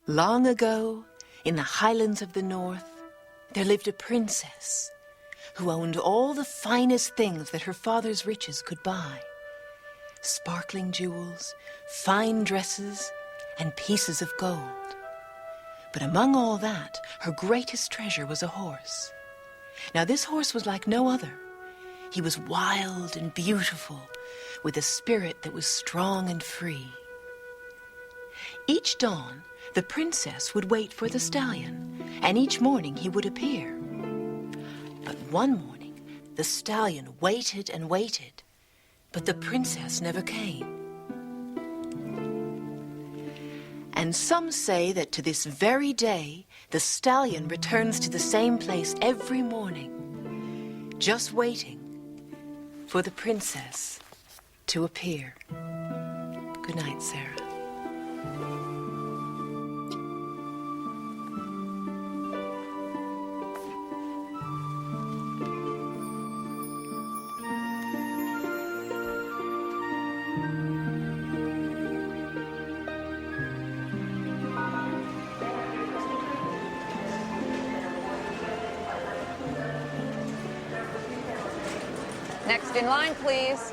Long ago, in the highlands of the north, there lived a princess who owned all the finest things that her father's riches could buy. Sparkling jewels, fine dresses, and pieces of gold. But among all that, her greatest treasure was a horse. Now this horse was like no other. He was wild and beautiful, with a spirit that was strong and free. Each dawn, the princess would wait for the stallion, and each morning he would appear. But one morning, the stallion waited and waited, but the princess never came. And some say that to this very day, the stallion returns to the same place every morning, just waiting for the princess to appear. Good night, Sarah. Next in line, please.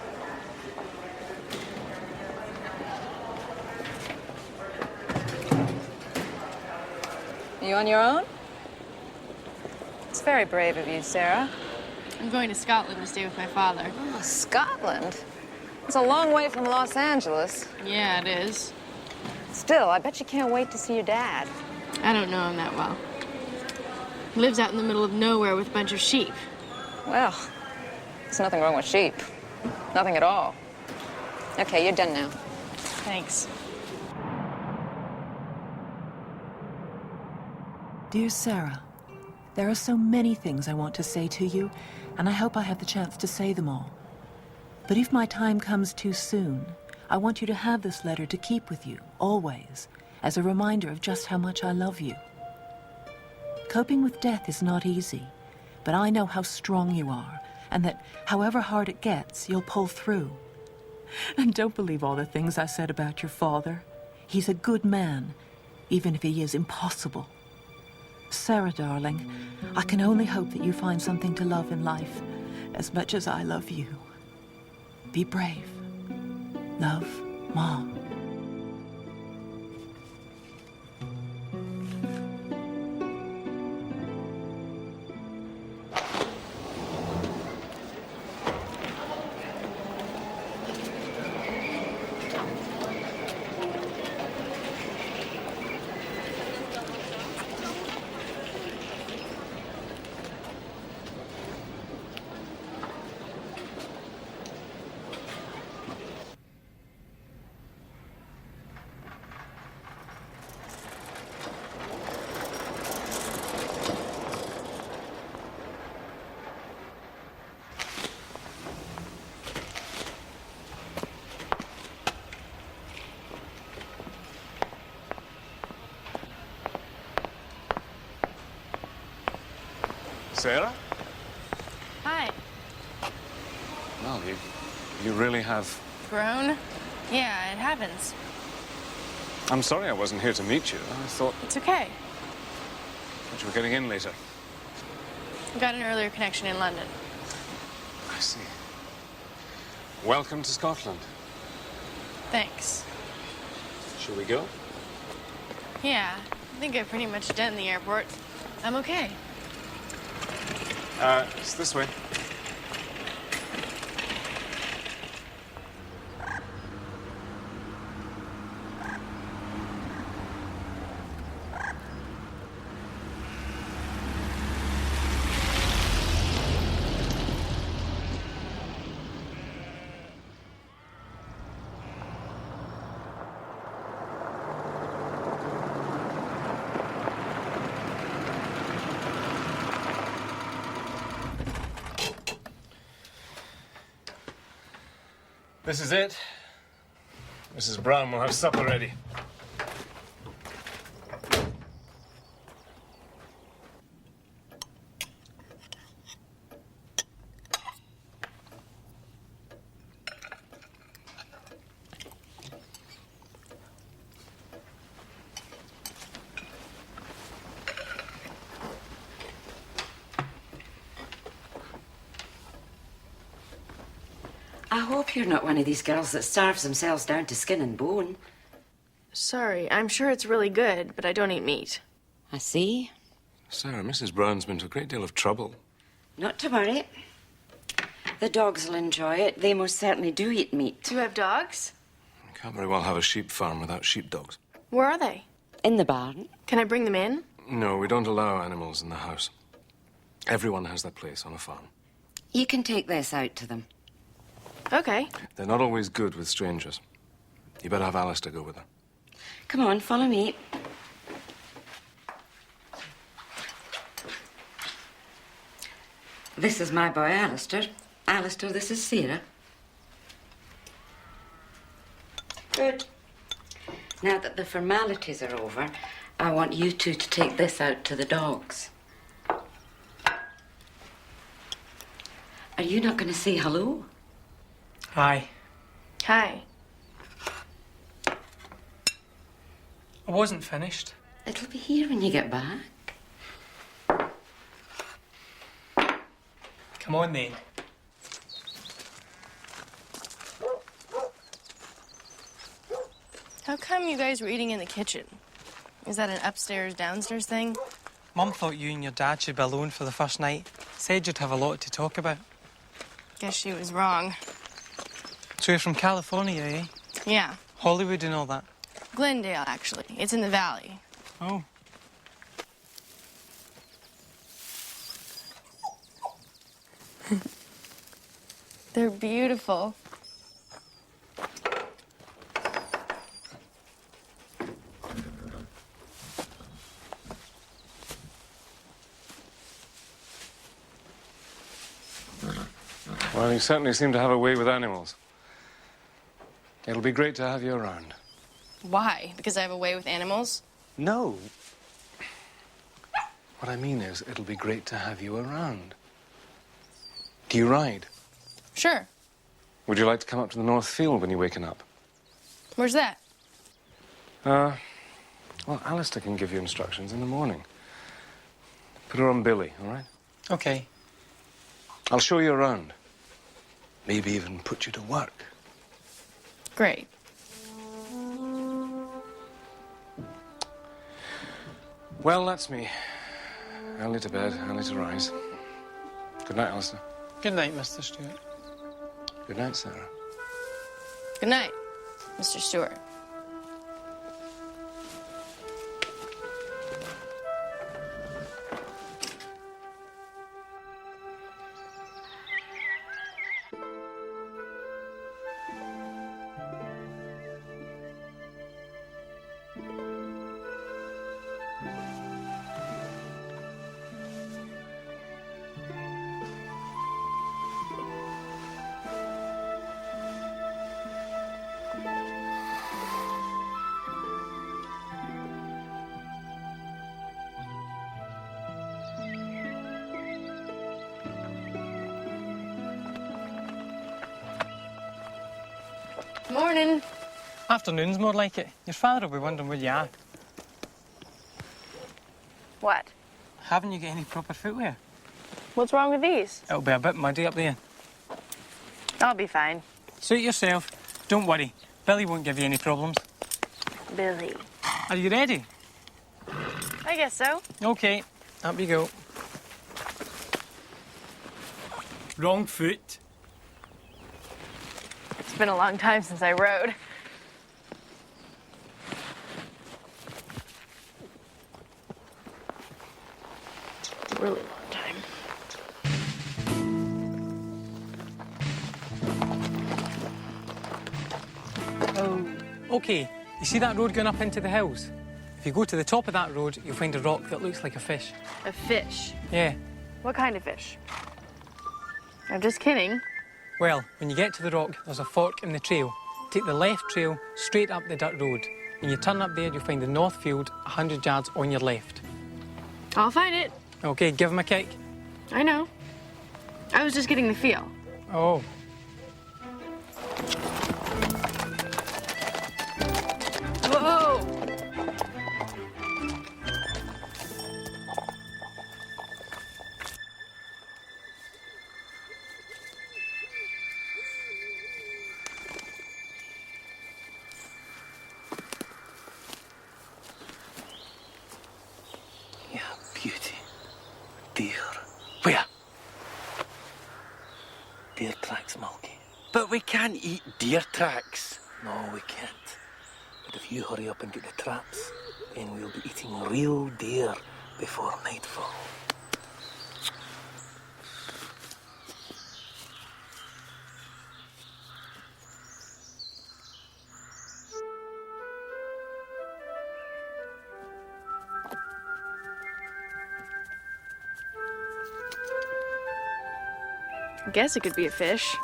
You on your own? It's very brave of you, Sarah. I'm going to Scotland to stay with my father. Oh, Scotland? It's a long way from Los Angeles. Yeah, it is. Still, I bet you can't wait to see your dad. I don't know him that well. He lives out in the middle of nowhere with a bunch of sheep. Well, there's nothing wrong with sheep. Nothing at all. Okay, you're done now. Thanks. Dear Sarah, there are so many things I want to say to you, and I hope I have the chance to say them all. But if my time comes too soon, I want you to have this letter to keep with you, always, as a reminder of just how much I love you. Coping with death is not easy, but I know how strong you are, and that however hard it gets, you'll pull through. And don't believe all the things I said about your father. He's a good man, even if he is impossible. Sarah, darling, I can only hope that you find something to love in life as much as I love you. Be brave. Love, Mom. Sarah? Hi. Well, you really have... Grown? Yeah, it happens. I'm sorry I wasn't here to meet you. I thought It's okay. that you were getting in later. I got an earlier connection in London. I see. Welcome to Scotland. Thanks. Shall we go? Yeah, I think I've pretty much done the airport. I'm okay. It's this way. This is it. Mrs. Brown will have supper ready. I hope you're not one of these girls that starves themselves down to skin and bone. Sorry, I'm sure it's really good, but I don't eat meat. I see. Sarah, Mrs. Brown's been to a great deal of trouble. Not to worry. The dogs will enjoy it. They most certainly do eat meat. Do you have dogs? You can't very well have a sheep farm without sheepdogs. Where are they? In the barn. Can I bring them in? No, we don't allow animals in the house. Everyone has their place on a farm. You can take this out to them. Okay. They're not always good with strangers. You better have Alistair go with her. Come on, follow me. This is my boy, Alistair. Alistair, this is Sarah. Good. Now that the formalities are over, I want you two to take this out to the dogs. Are you not going to say hello? Hi. Hi. I wasn't finished. It'll be here when you get back. Come on, then. How come you guys were eating in the kitchen? Is that an upstairs, downstairs thing? Mum thought you and your dad should be alone for the first night. Said you'd have a lot to talk about. Guess she was wrong. So you're from California, eh? Yeah. Hollywood and all that. Glendale, actually. It's in the valley. Oh. They're beautiful. Well, you certainly seem to have a way with animals. It'll be great to have you around. Why? Because I have a way with animals? No. What I mean is, it'll be great to have you around. Do you ride? Sure. Would you like to come up to the North Field when you're waking up? Where's that? Well, Alistair can give you instructions in the morning. Put her on Billy, all right? Okay. I'll show you around. Maybe even put you to work. Great. Well, that's me. Early to bed, early to rise. Good night, Alistair. Good night, Mr. Stewart. Good night, Sarah. Good night, Mr. Stewart. Morning. Afternoon's more like it. Your father will be wondering where you are. What? Haven't you got any proper footwear? What's wrong with these? It'll be a bit muddy up there. I'll be fine. Suit yourself. Don't worry. Billy won't give you any problems. Billy. Are you ready? I guess so. Okay. Up you go. Wrong foot. It's been a long time since I rode. Really long time. Oh. Okay. You see that road going up into the hills? If you go to the top of that road, you'll find a rock that looks like a fish. A fish? Yeah. What kind of fish? I'm just kidding. Well, when you get to the rock, there's a fork in the trail. Take the left trail straight up the dirt road. When you turn up there, you'll find the North Field 100 yards on your left. I'll find it. Okay, give him a kick. I know. I was just getting the feel. Oh. Whoa! But we can't eat deer tracks. No, we can't. But if you hurry up and get the traps, then we'll be eating real deer before nightfall. I guess it could be a fish.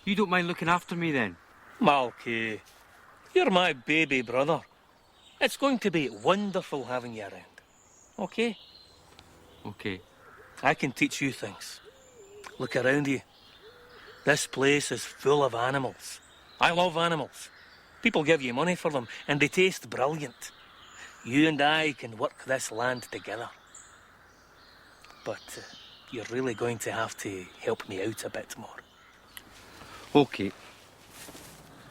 You don't mind looking after me then? Malky, you're my baby brother. It's going to be wonderful having you around. Okay? Okay. I can teach you things. Look around you. This place is full of animals. I love animals. People give you money for them, and they taste brilliant. You and I can work this land together. But you're really going to have to help me out a bit more. Okay.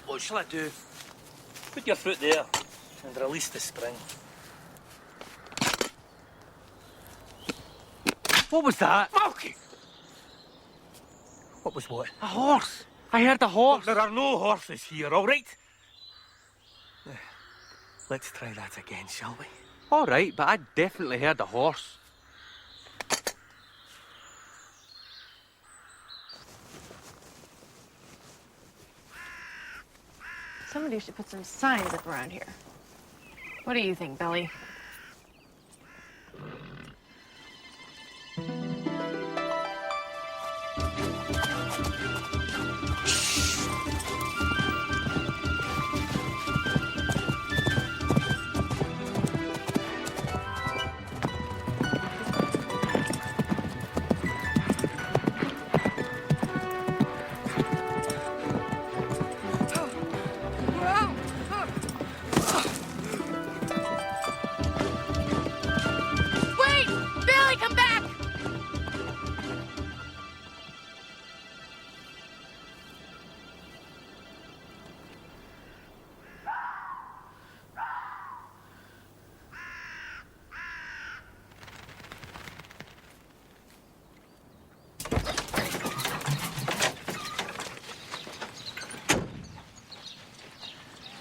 What shall I do? Put your foot there and release the spring. What was that? Malky! What was what? A horse. I heard a horse. There are no horses here, all right? Let's try that again, shall we? All right, but I definitely heard a horse. Somebody should put some signs up around here. What do you think, Belly?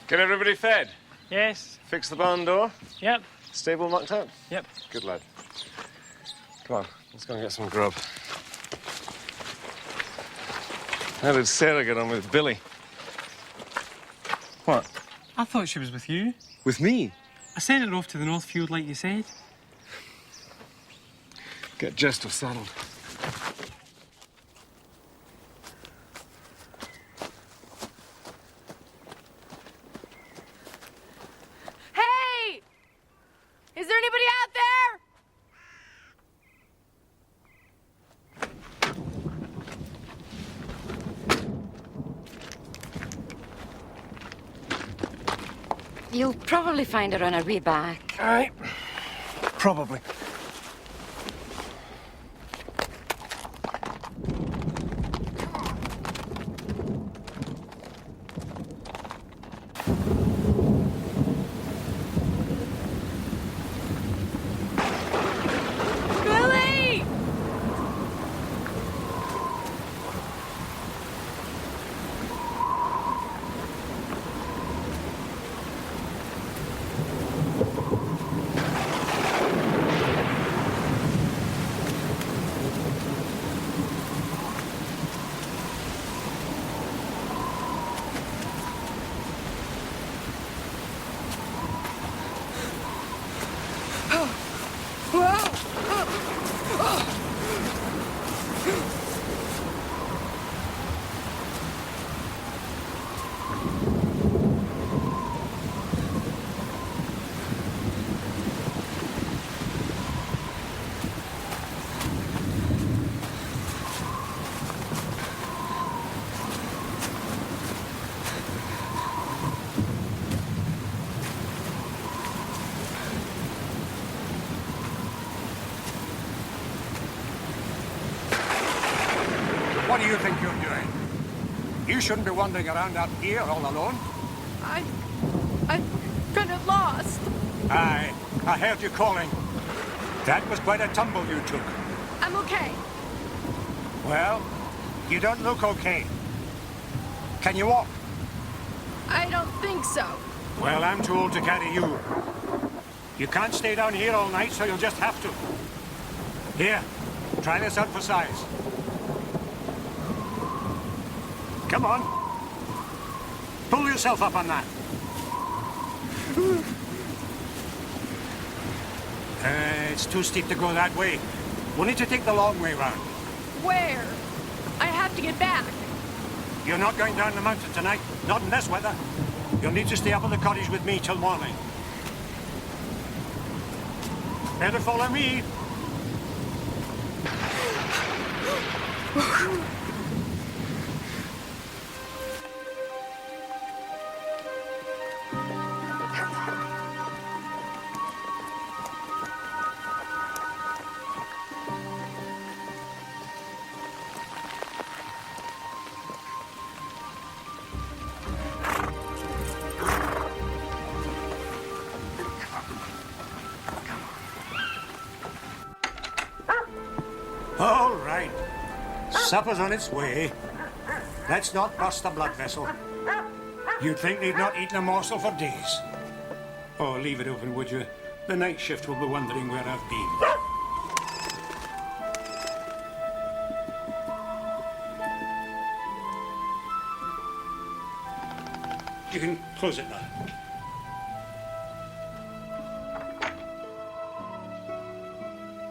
Get everybody fed? Yes. Fix the barn door? Yep. Stable mucked up? Yep. Good lad. Come on, let's go and get some grub. How did Sarah get on with Billy? What? I thought she was with you. With me? I sent her off to the North Field like you said. Get Jester saddled. Hey! Is there anybody out there? You'll probably find her on her way back. Aye. Probably. Billy! What do you think you're doing? You shouldn't be wandering around out here all alone. I kind of lost. Aye, I heard you calling. That was quite a tumble you took. I'm okay. Well, you don't look okay. Can you walk? I don't think so. Well, I'm too old to carry you. You can't stay down here all night, so you'll just have to. Here, try this out for size. Come on. Pull yourself up on that. It's too steep to go that way. We'll need to take the long way round. Where? I have to get back. You're not going down the mountain tonight. Not in this weather. You'll need to stay up at the cottage with me till morning. Better follow me. All right. Supper's on its way. Let's not burst the blood vessel. You'd think they've not eaten a morsel for days. Oh, leave it open, would you? The night shift will be wondering where I've been. You can close it now.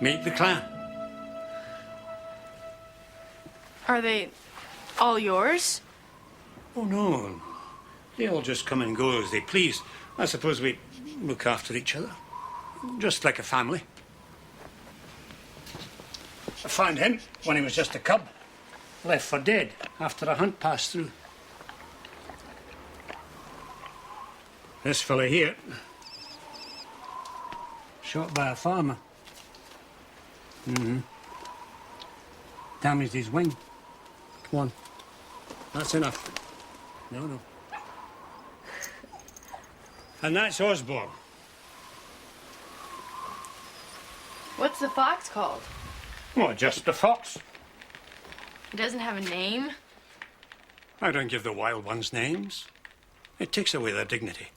Meet the clan. Are they all yours? Oh, no. They all just come and go as they please. I suppose we look after each other. Just like a family. I found him when he was just a cub. Left for dead after a hunt passed through. This fella here, shot by a farmer. Damaged his wing. Come on. That's enough. No. And that's Osborne. What's the fox called? Oh, just the fox. It doesn't have a name. I don't give the wild ones names. It takes away their dignity.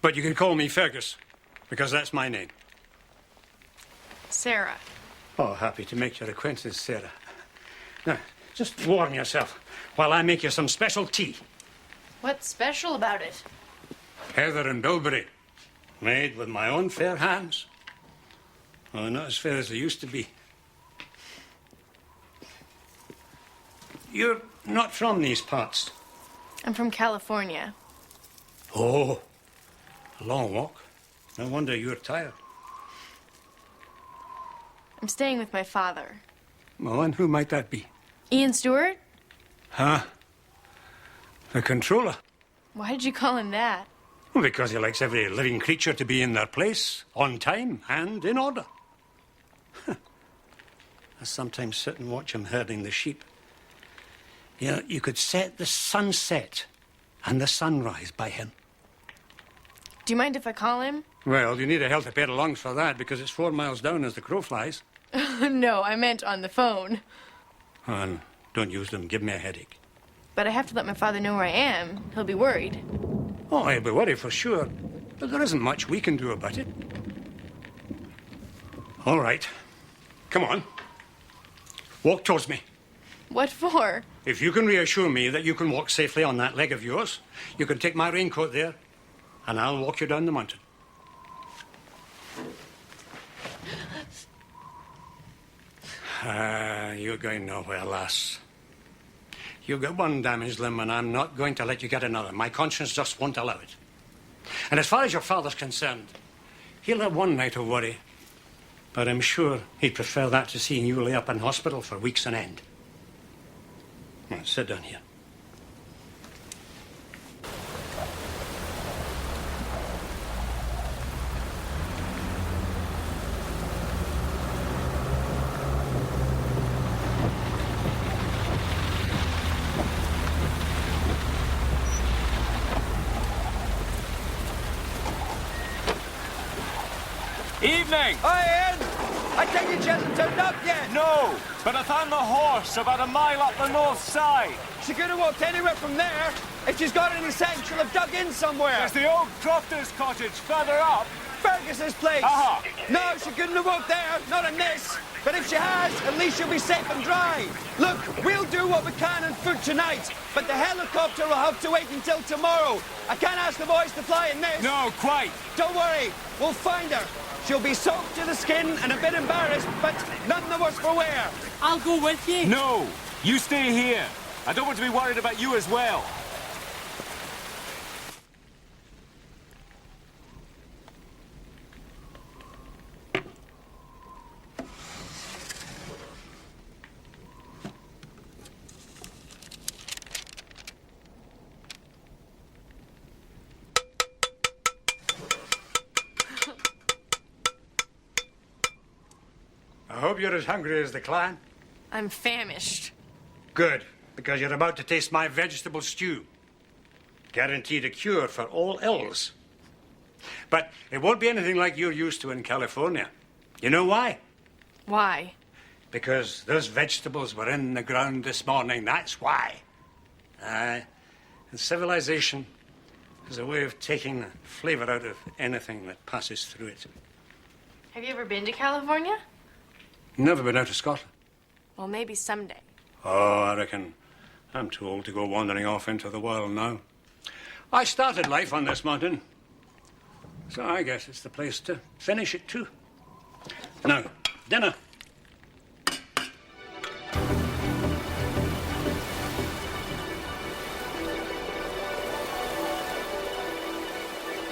But you can call me Fergus, because that's my name. Sarah. Oh, happy to make your acquaintance, Sarah. Now, just warm yourself while I make you some special tea. What's special about it? Heather and bilberry, made with my own fair hands. Oh, not as fair as they used to be. You're not from these parts. I'm from California. Oh, a long walk. No wonder you're tired. I'm staying with my father. Well, and who might that be? Ian Stewart? Huh? The controller. Why did you call him that? Well, because he likes every living creature to be in their place, on time, and in order. I sometimes sit and watch him herding the sheep. You know, you could set the sunset and the sunrise by him. Do you mind if I call him? Well, you need a healthy pair of lungs for that, because it's 4 miles down as the crow flies. No, I meant on the phone. And don't use them. Give me a headache. But I have to let my father know where I am. He'll be worried. Oh, he'll be worried for sure. But there isn't much we can do about it. All right. Come on. Walk towards me. What for? If you can reassure me that you can walk safely on that leg of yours, you can take my raincoat there, and I'll walk you down the mountain. You're going nowhere, lass. You've got one damaged limb, and I'm not going to let you get another. My conscience just won't allow it. And as far as your father's concerned, he'll have one night of worry. But I'm sure he'd prefer that to seeing you lay up in hospital for weeks on end. Now, sit down here. Evening! Hi, Ian! I take it she hasn't turned up yet? No, but I found the horse about a mile up the north side. She could have walked anywhere from there. If she's got any sense, she'll have dug in somewhere. There's the old crofter's cottage further up. Fergus's place. Aha. No, she couldn't have walked there, not in this. But if she has, at least she'll be safe and dry. Look, we'll do what we can on foot tonight, but the helicopter will have to wait until tomorrow. I can't ask the boys to fly in this. No, quite. Don't worry, we'll find her. She'll be soaked to the skin and a bit embarrassed, but none the worse for wear. I'll go with you. No, you stay here. I don't want to be worried about you as well. I hope you're as hungry as the clan. I'm famished. Good, because you're about to taste my vegetable stew. Guaranteed a cure for all ills. But it won't be anything like you're used to in California. You know why? Why? Because those vegetables were in the ground this morning, that's why. And civilization is a way of taking the flavor out of anything that passes through it. Have you ever been to California? Never been out of Scotland. Well, maybe someday. Oh, I reckon I'm too old to go wandering off into the world now. I started life on this mountain, so I guess it's the place to finish it too. Now, dinner.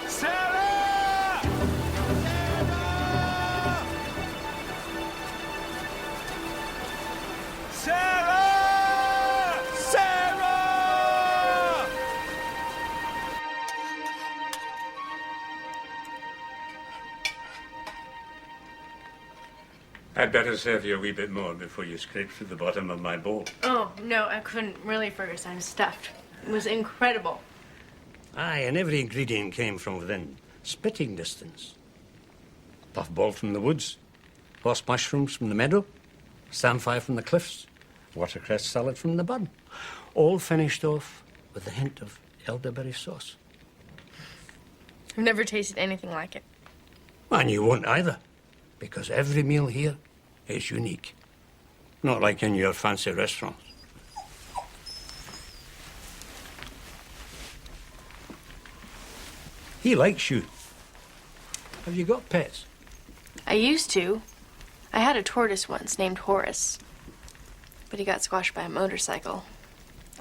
Sarah! Sarah! Sarah! I'd better serve you a wee bit more before you scrape through the bottom of my bowl. Oh, no, I couldn't. Really, Fergus, I'm stuffed. It was incredible. Aye, and every ingredient came from within spitting distance. Puffball from the woods, horse mushrooms from the meadow, samphire from the cliffs, watercress salad from the bun. All finished off with a hint of elderberry sauce. I've never tasted anything like it. And you won't either, because every meal here is unique. Not like in your fancy restaurants. He likes you. Have you got pets? I used to. I had a tortoise once named Horace. But he got squashed by a motorcycle.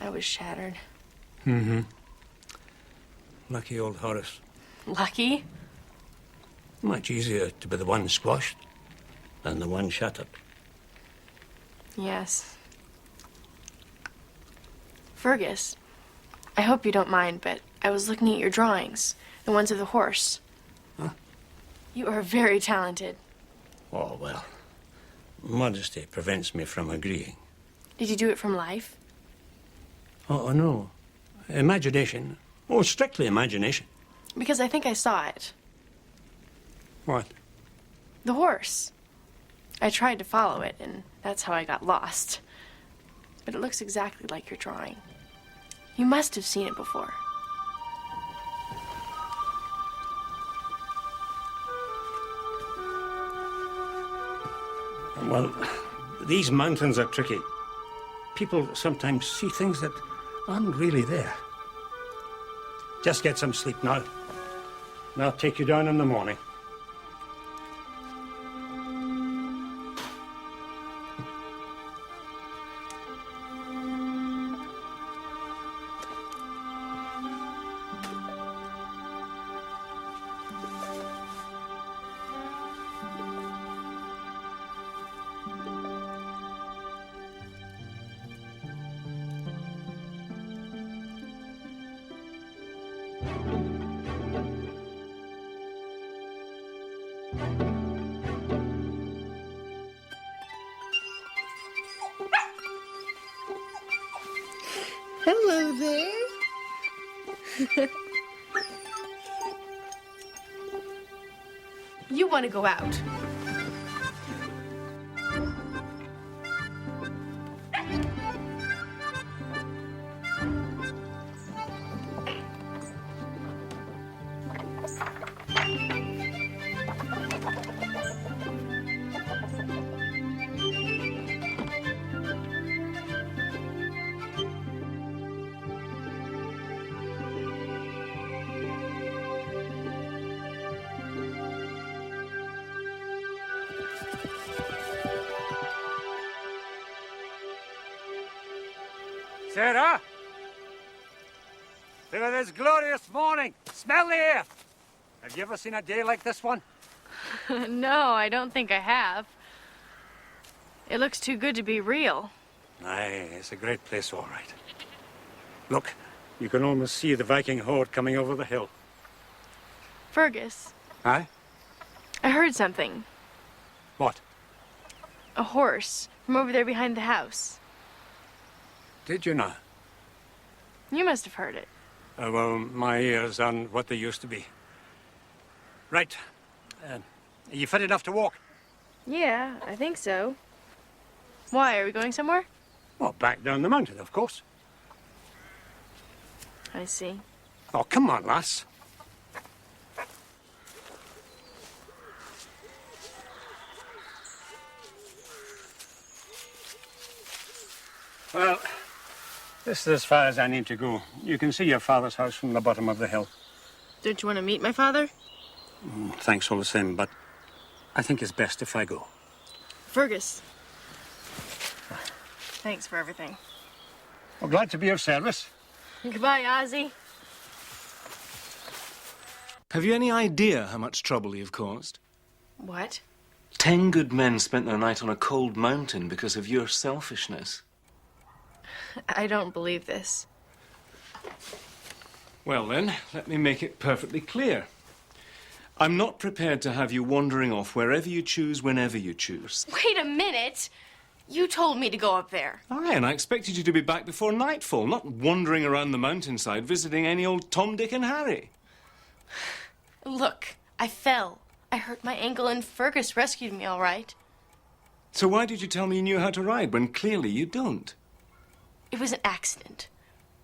I was shattered. Mm-hmm. Lucky old Horace. Lucky? Much easier to be the one squashed than the one shattered. Yes. Fergus, I hope you don't mind, but I was looking at your drawings, the ones of the horse. Huh? You are very talented. Oh, well. Modesty prevents me from agreeing. Did you do it from life? Oh, no. Imagination. Oh, strictly imagination. Because I think I saw it. What? The horse. I tried to follow it, and that's how I got lost. But it looks exactly like your drawing. You must have seen it before. Well, these mountains are tricky. People sometimes see things that aren't really there. Just get some sleep now, and I'll take you down in the morning. Hello there. You want to go out. Sarah! Look at this glorious morning. Smell the air. Have you ever seen a day like this one? No, I don't think I have. It looks too good to be real. Aye, it's a great place, all right. Look, you can almost see the Viking horde coming over the hill. Fergus, Aye? I heard something. What? A horse from over there behind the house. Did you not? You must have heard it. Well, my ears aren't what they used to be. Right. Are you fit enough to walk? Yeah, I think so. Why, are we going somewhere? Well, back down the mountain, of course. I see. Oh, come on, lass. Well, this is as far as I need to go. You can see your father's house from the bottom of the hill. Don't you want to meet my father? Thanks all the same, but I think it's best if I go. Fergus. Thanks for everything. Well, glad to be of service. Goodbye, Ozzy. Have you any idea how much trouble you've caused? What? 10 good men spent their night on a cold mountain because of your selfishness. I don't believe this. Well then, let me make it perfectly clear. I'm not prepared to have you wandering off wherever you choose, whenever you choose. Wait a minute! You told me to go up there. Aye, and I expected you to be back before nightfall, not wandering around the mountainside visiting any old Tom, Dick and Harry. Look, I fell. I hurt my ankle and Fergus rescued me all right. So why did you tell me you knew how to ride when clearly you don't? It was an accident.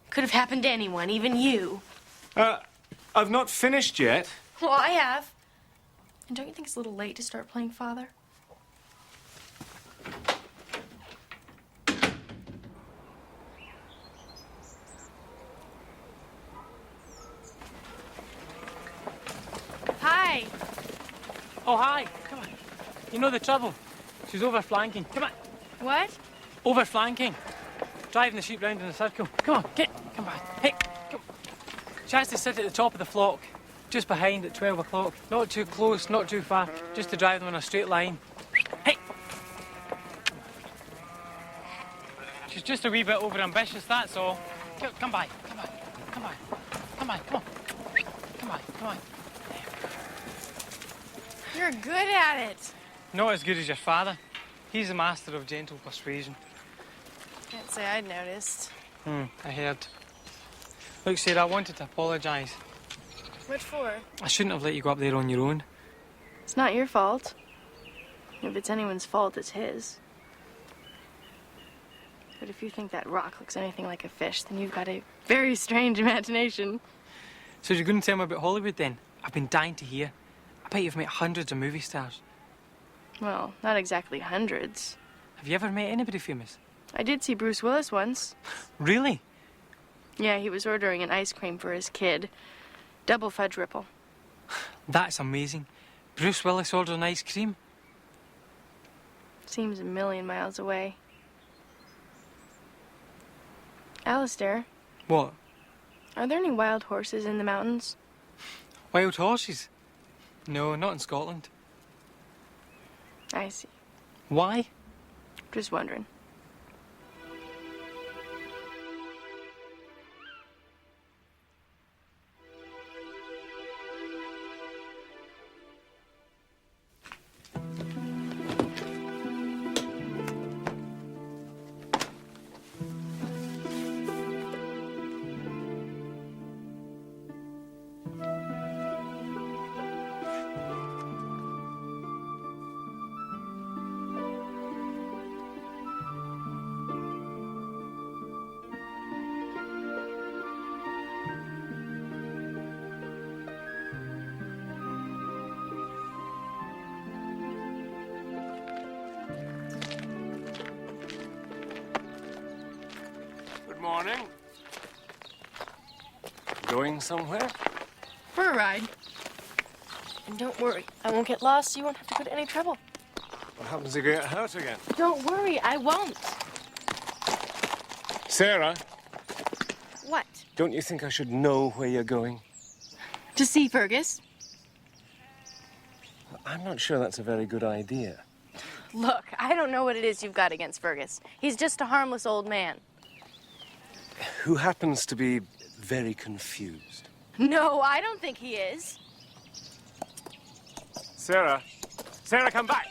Could have happened to anyone, even you. I've not finished yet. Well, I have. And don't you think it's a little late to start playing father? Hi. Oh, hi. Come on. You know the trouble. She's overflanking. Come on. What? Overflanking. Driving the sheep round in a circle. Come on, get. Come on. Hey, come. She has to sit at the top of the flock, just behind at 12 o'clock. Not too close, not too far. Just to drive them in a straight line. Hey. She's just a wee bit overambitious, that's all. Come by. Come on. Come on. Come on. Come on. Come on. Come on. You're good at it. Not as good as your father. He's a master of gentle persuasion. Can't say I'd noticed. I heard. Look, Sarah, I wanted to apologise. What for? I shouldn't have let you go up there on your own. It's not your fault. If it's anyone's fault, it's his. But if you think that rock looks anything like a fish, then you've got a very strange imagination. So you're going to tell me about Hollywood then? I've been dying to hear. I bet you've met hundreds of movie stars. Well, not exactly hundreds. Have you ever met anybody famous? I did see Bruce Willis once. Really? Yeah, he was ordering an ice cream for his kid. Double fudge ripple. That's amazing. Bruce Willis ordering ice cream? Seems a million miles away. Alistair, What? are there any wild horses in the mountains? Wild horses? No, not in Scotland. I see. Why? Just wondering. morning. Going somewhere? For a ride. And don't worry, I won't get lost, so you won't have to go to any trouble. What happens if you get hurt again? Don't worry, I won't. Sarah, What? don't you think I should know where you're going? To see Fergus? I'm not sure that's a very good idea. Look, I don't know what it is you've got against Fergus. He's just a harmless old man. Who happens to be very confused. No, I don't think he is. Sarah! Sarah, come back!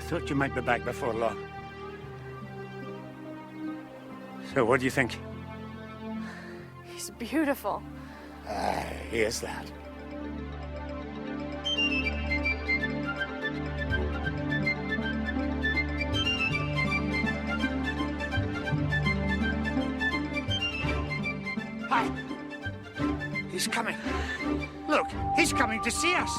I thought you might be back before long. So, what do you think? He's beautiful. He is that. Hi. He's coming. Look, he's coming to see us.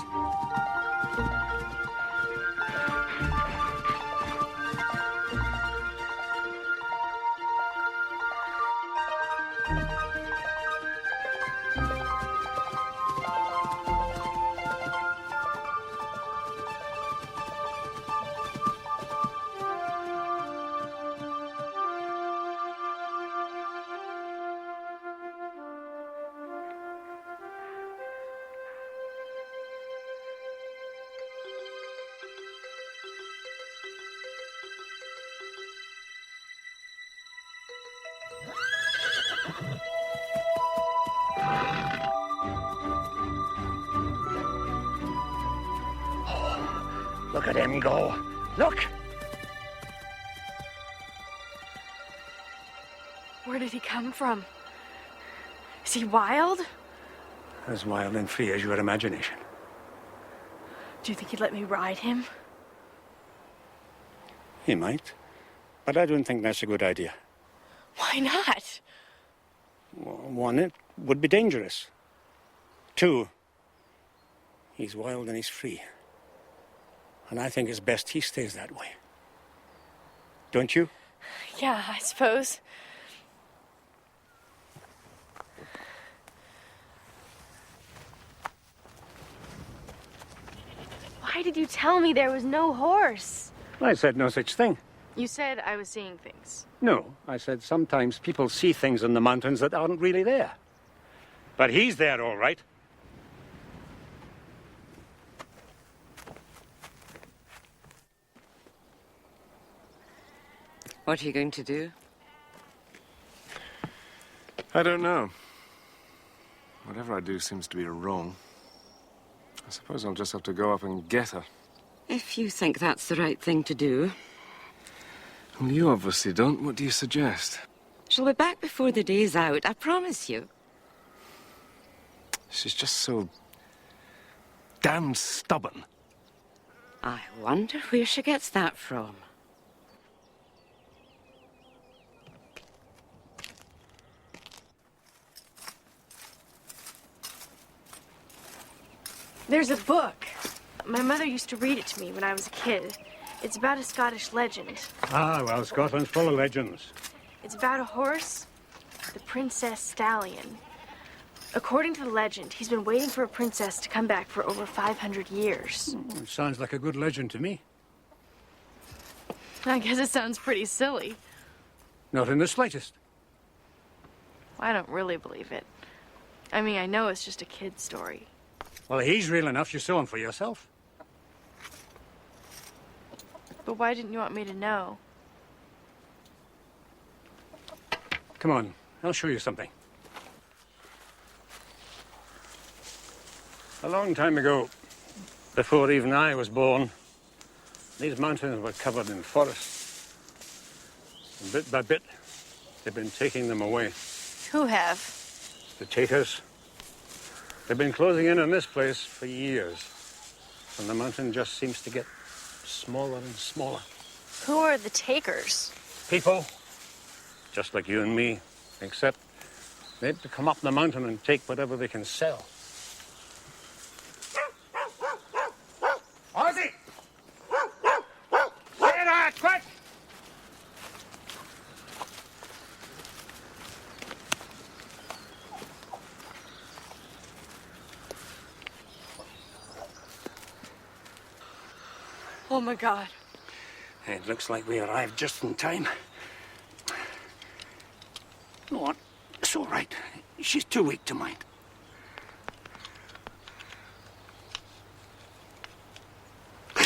Look at him go. Look! Where did he come from? Is he wild? As wild and free as your imagination. Do you think he'd let me ride him? He might. But I don't think that's a good idea. Why not? One, it would be dangerous. Two, he's wild and he's free. And I think it's best he stays that way. Don't you? Yeah, I suppose. Why did you tell me there was no horse? I said no such thing. You said I was seeing things. No, I said sometimes people see things in the mountains that aren't really there. But he's there, all right. What are you going to do? I don't know. Whatever I do seems to be wrong. I suppose I'll just have to go up and get her. If you think that's the right thing to do, Well, you obviously don't. What do you suggest? She'll be back before the day's out, I promise you. She's just so damn stubborn. I wonder where she gets that from. There's a book. My mother used to read it to me when I was a kid. It's about a Scottish legend. Ah, well, Scotland's full of legends. It's about a horse, the Princess Stallion. According to the legend, he's been waiting for a princess to come back for over 500 years. Oh, it sounds like a good legend to me. I guess it sounds pretty silly. Not in the slightest. I don't really believe it. I mean, I know it's just a kid's story. Well, he's real enough. You saw him for yourself. But why didn't you want me to know? Come on, I'll show you something. A long time ago, before even I was born, these mountains were covered in forests. And bit by bit, they've been taking them away. Who have? The takers. They've been closing in on this place for years. And the mountain just seems to get smaller and smaller. Who are the takers? People, just like you and me, except they have to come up the mountain and take whatever they can sell. Ozzy! Get that, quick! Oh my God. It looks like we arrived just in time. Go on. It's all right. She's too weak to mind. Do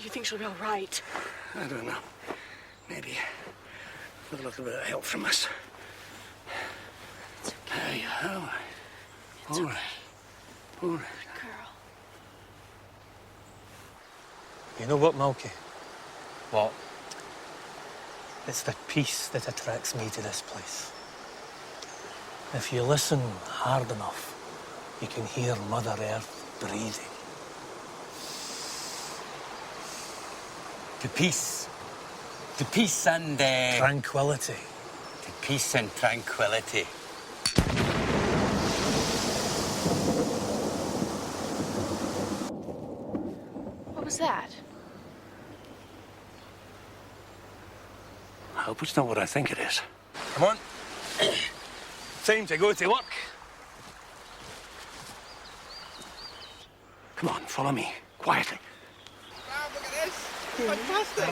you think she'll be all right? I don't know. Maybe with a little bit of help from us. It's okay. Hey, all right. It's All okay. right. All right. Girl. You know what, Malky? What? It's the peace that attracts me to this place. If you listen hard enough, you can hear Mother Earth breathing. To peace. To peace and... Tranquility. To peace and tranquility. What was that? I hope it's not what I think it is. Come on. Time to go to work. Come on, follow me. Quietly. Wow, look at this. Fantastic.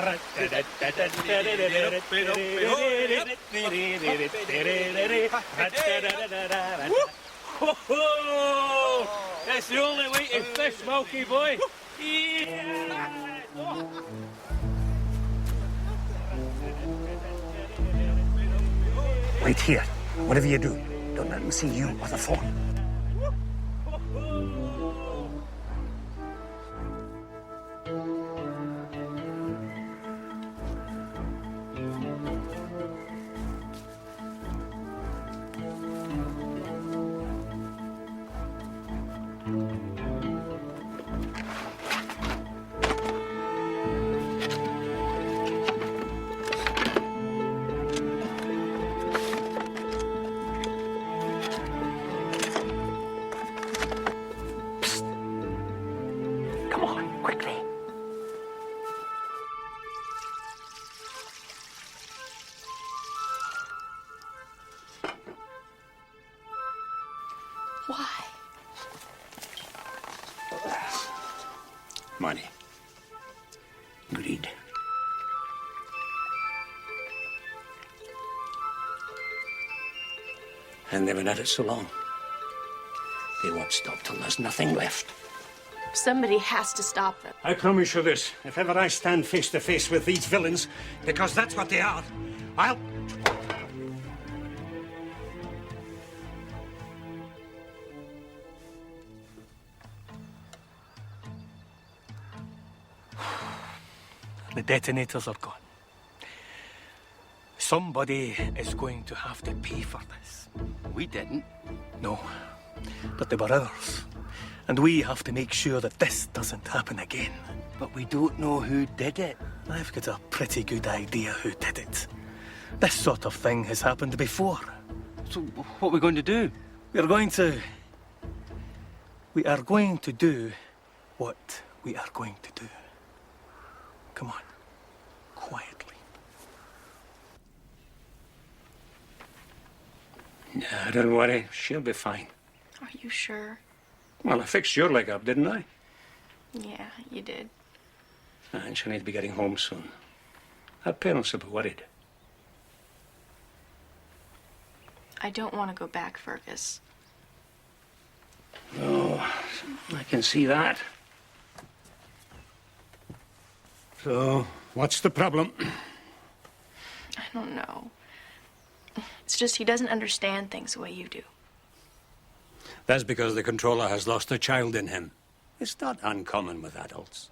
That's the only way to fish, Malky boy. Wait here. Whatever you do, don't let them see you or the phone. Come on, quickly. Why? Money. Greed. And they've been at it so long. They won't stop till there's nothing left. Somebody has to stop them. I promise you this. If ever I stand face to face with these villains, because that's what they are, I'll... The detonators are gone. Somebody is going to have to pay for this. We didn't. No, but there were others. And we have to make sure that this doesn't happen again. But we don't know who did it. I've got a pretty good idea who did it. This sort of thing has happened before. So what are we going to do? We are going to do what we are going to do. Come on, quietly. No, don't worry. She'll be fine. Are you sure? Well, I fixed your leg up, didn't I? Yeah, you did. And she'll need to be getting home soon. Her parents will be worried. I don't want to go back, Fergus. Oh, I can see that. So, what's the problem? I don't know. It's just he doesn't understand things the way you do. That's because the controller has lost a child in him. It's not uncommon with adults.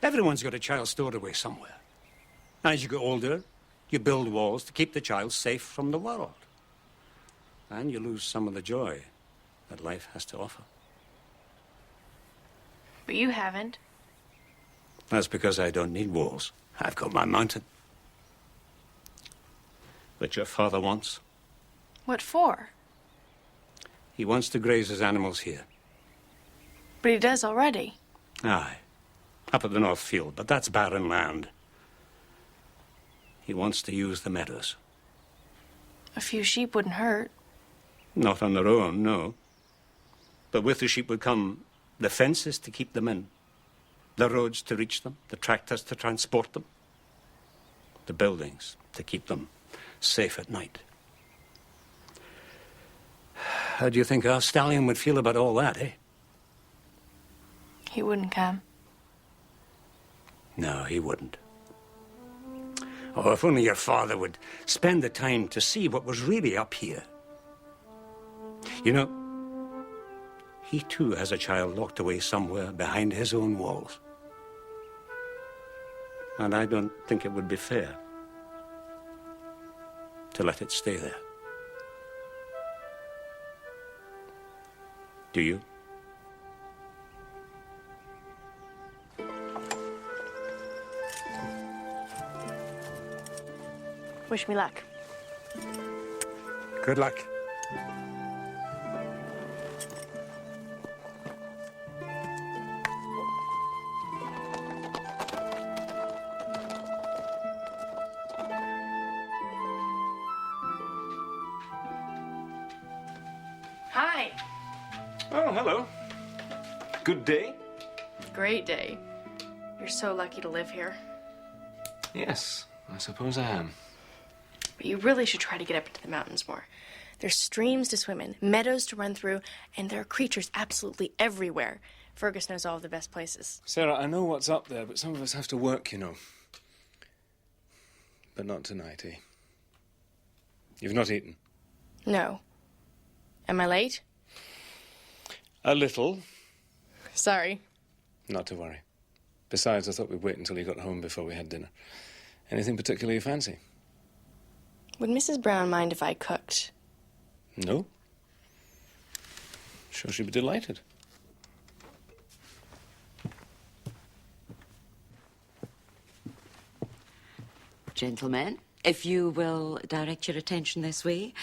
Everyone's got a child stored away somewhere. As you get older, you build walls to keep the child safe from the world. And you lose some of the joy that life has to offer. But you haven't. That's because I don't need walls. I've got my mountain. But your father wants. What for? He wants to graze his animals here. But he does already. Aye. Up at the North Field, but that's barren land. He wants to use the meadows. A few sheep wouldn't hurt. Not on their own, no. But with the sheep would come the fences to keep them in, the roads to reach them, the tractors to transport them, the buildings to keep them safe at night. How do you think our stallion would feel about all that, eh? He wouldn't come. No, he wouldn't. Oh, if only your father would spend the time to see what was really up here. You know, he too has a child locked away somewhere behind his own walls. And I don't think it would be fair to let it stay there. Do you? Wish me luck. Good luck. Hi. Oh, hello. Good day? Great day. You're so lucky to live here. Yes, I suppose I am. But you really should try to get up into the mountains more. There's streams to swim in, meadows to run through, and there are creatures absolutely everywhere. Fergus knows all of the best places. Sarah, I know what's up there, but some of us have to work, you know. But not tonight, eh? You've not eaten? No. Am I late? A little. Sorry. Not to worry. Besides, I thought we'd wait until you got home before we had dinner. Anything particularly you fancy? Would Mrs. Brown mind if I cooked? No. Sure she'd be delighted. Gentlemen, if you will direct your attention this way,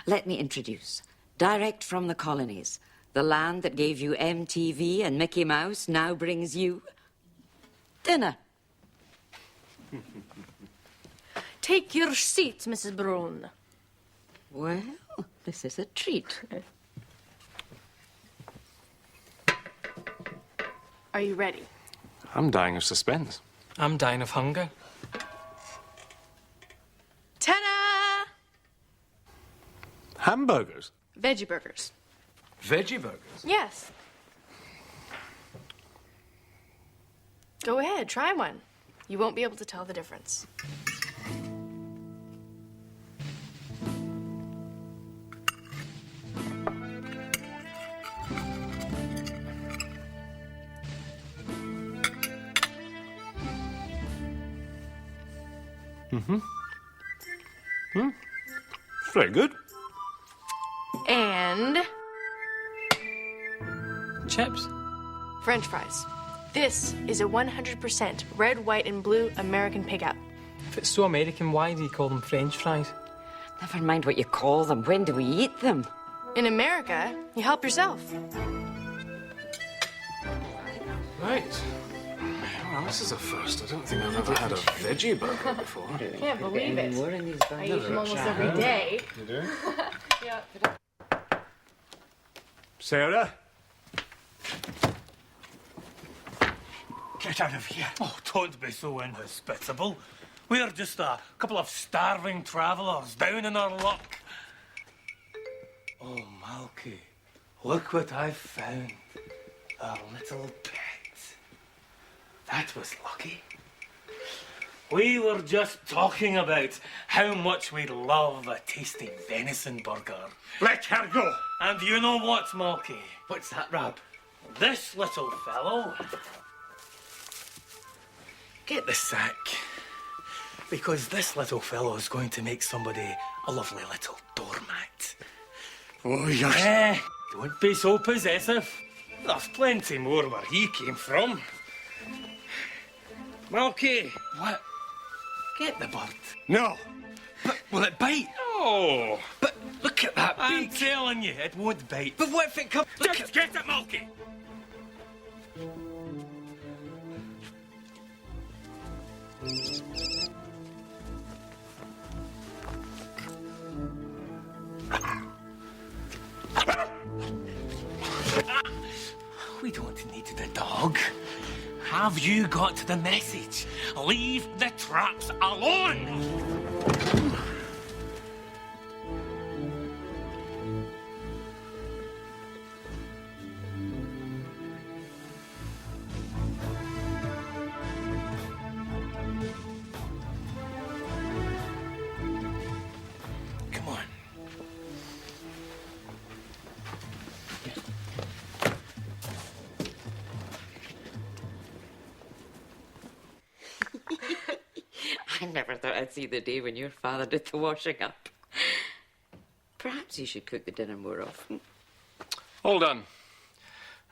let me introduce. Direct from the colonies, the land that gave you MTV and Mickey Mouse now brings you dinner. Take your seat, Mrs. Brown. Well, this is a treat. Are you ready? I'm dying of suspense. I'm dying of hunger. Ta-da! Hamburgers? Veggie burgers. Veggie burgers? Yes. Go ahead, try one. You won't be able to tell the difference. Mm-hmm. It's very good. And Chips? French fries. This is a 100% red, white, and blue American pig out. If it's so American, why do you call them French fries? Never mind what you call them. When do we eat them? In America, you help yourself. Right. Well, this is a first. I don't think I've ever had a veggie burger before. Can't believe it. I eat them almost every day. You do? Yeah. Sarah? Get out of here. Oh, don't be so inhospitable. We're just a couple of starving travellers down in our luck. Oh, Malky, look what I've found. Our little pet. That was lucky. We were just talking about how much we love a tasty venison burger. Let her go. And you know what, Malky? What's that, Rob? This little fellow. Get the sack. Because this little fellow is going to make somebody a lovely little doormat. Oh, you're... Don't be so possessive. There's plenty more where he came from. Malky. What? Get the bird. No. But will it bite? Oh. But look at that I'm beak. telling you, it won't bite. But what if it comes... Look Just get it, Malky. We don't need the dog. Have you got the message? Leave the traps alone! Come on. I never thought I'd see the day when your father did the washing up. Perhaps you should cook the dinner more often. All done.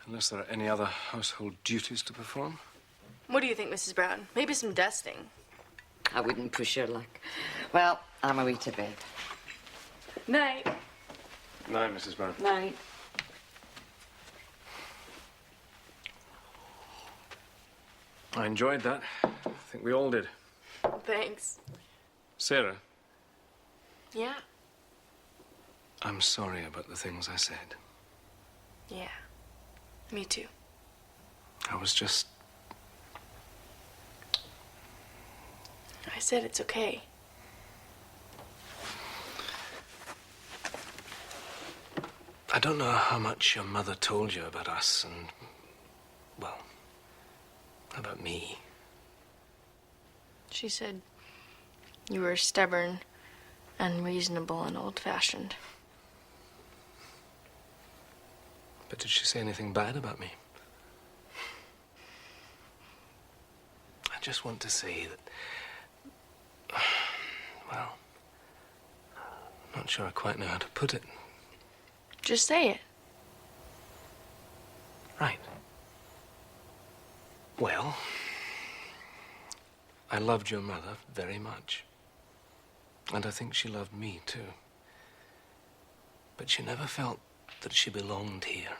Unless there are any other household duties to perform. What do you think, Mrs. Brown? Maybe some dusting. I wouldn't push your luck. Well, I'm away to bed. Night. Night, Mrs. Brown. Night. I enjoyed that. I think we all did. Thanks. Sarah, Yeah. I'm sorry about the things I said. Yeah. Me too. I was just... I said it's okay. I don't know how much your mother told you about us and, well, about me. She said you were stubborn, unreasonable, and old-fashioned. But did she say anything bad about me? I just want to say that, well, I'm not sure I quite know how to put it. Just say it. Right. Well, I loved your mother very much. And I think she loved me, too. But she never felt that she belonged here.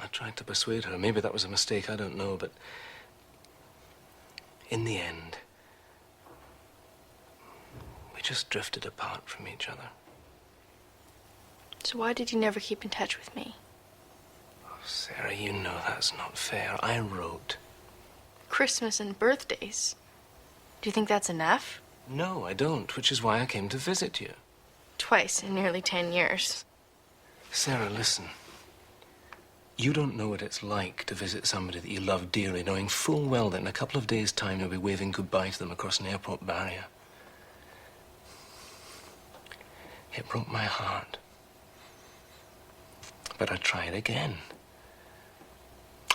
I tried to persuade her. Maybe that was a mistake, I don't know, but in the end, we just drifted apart from each other. So why did you never keep in touch with me? Oh, Sarah, you know that's not fair. I wrote. Christmas and birthdays. Do you think that's enough? No, I don't, which is why I came to visit you. Twice in nearly 10 years. Sarah, listen. You don't know what it's like to visit somebody that you love dearly, knowing full well that in a couple of days' time you'll be waving goodbye to them across an airport barrier. It broke my heart. But I tried again.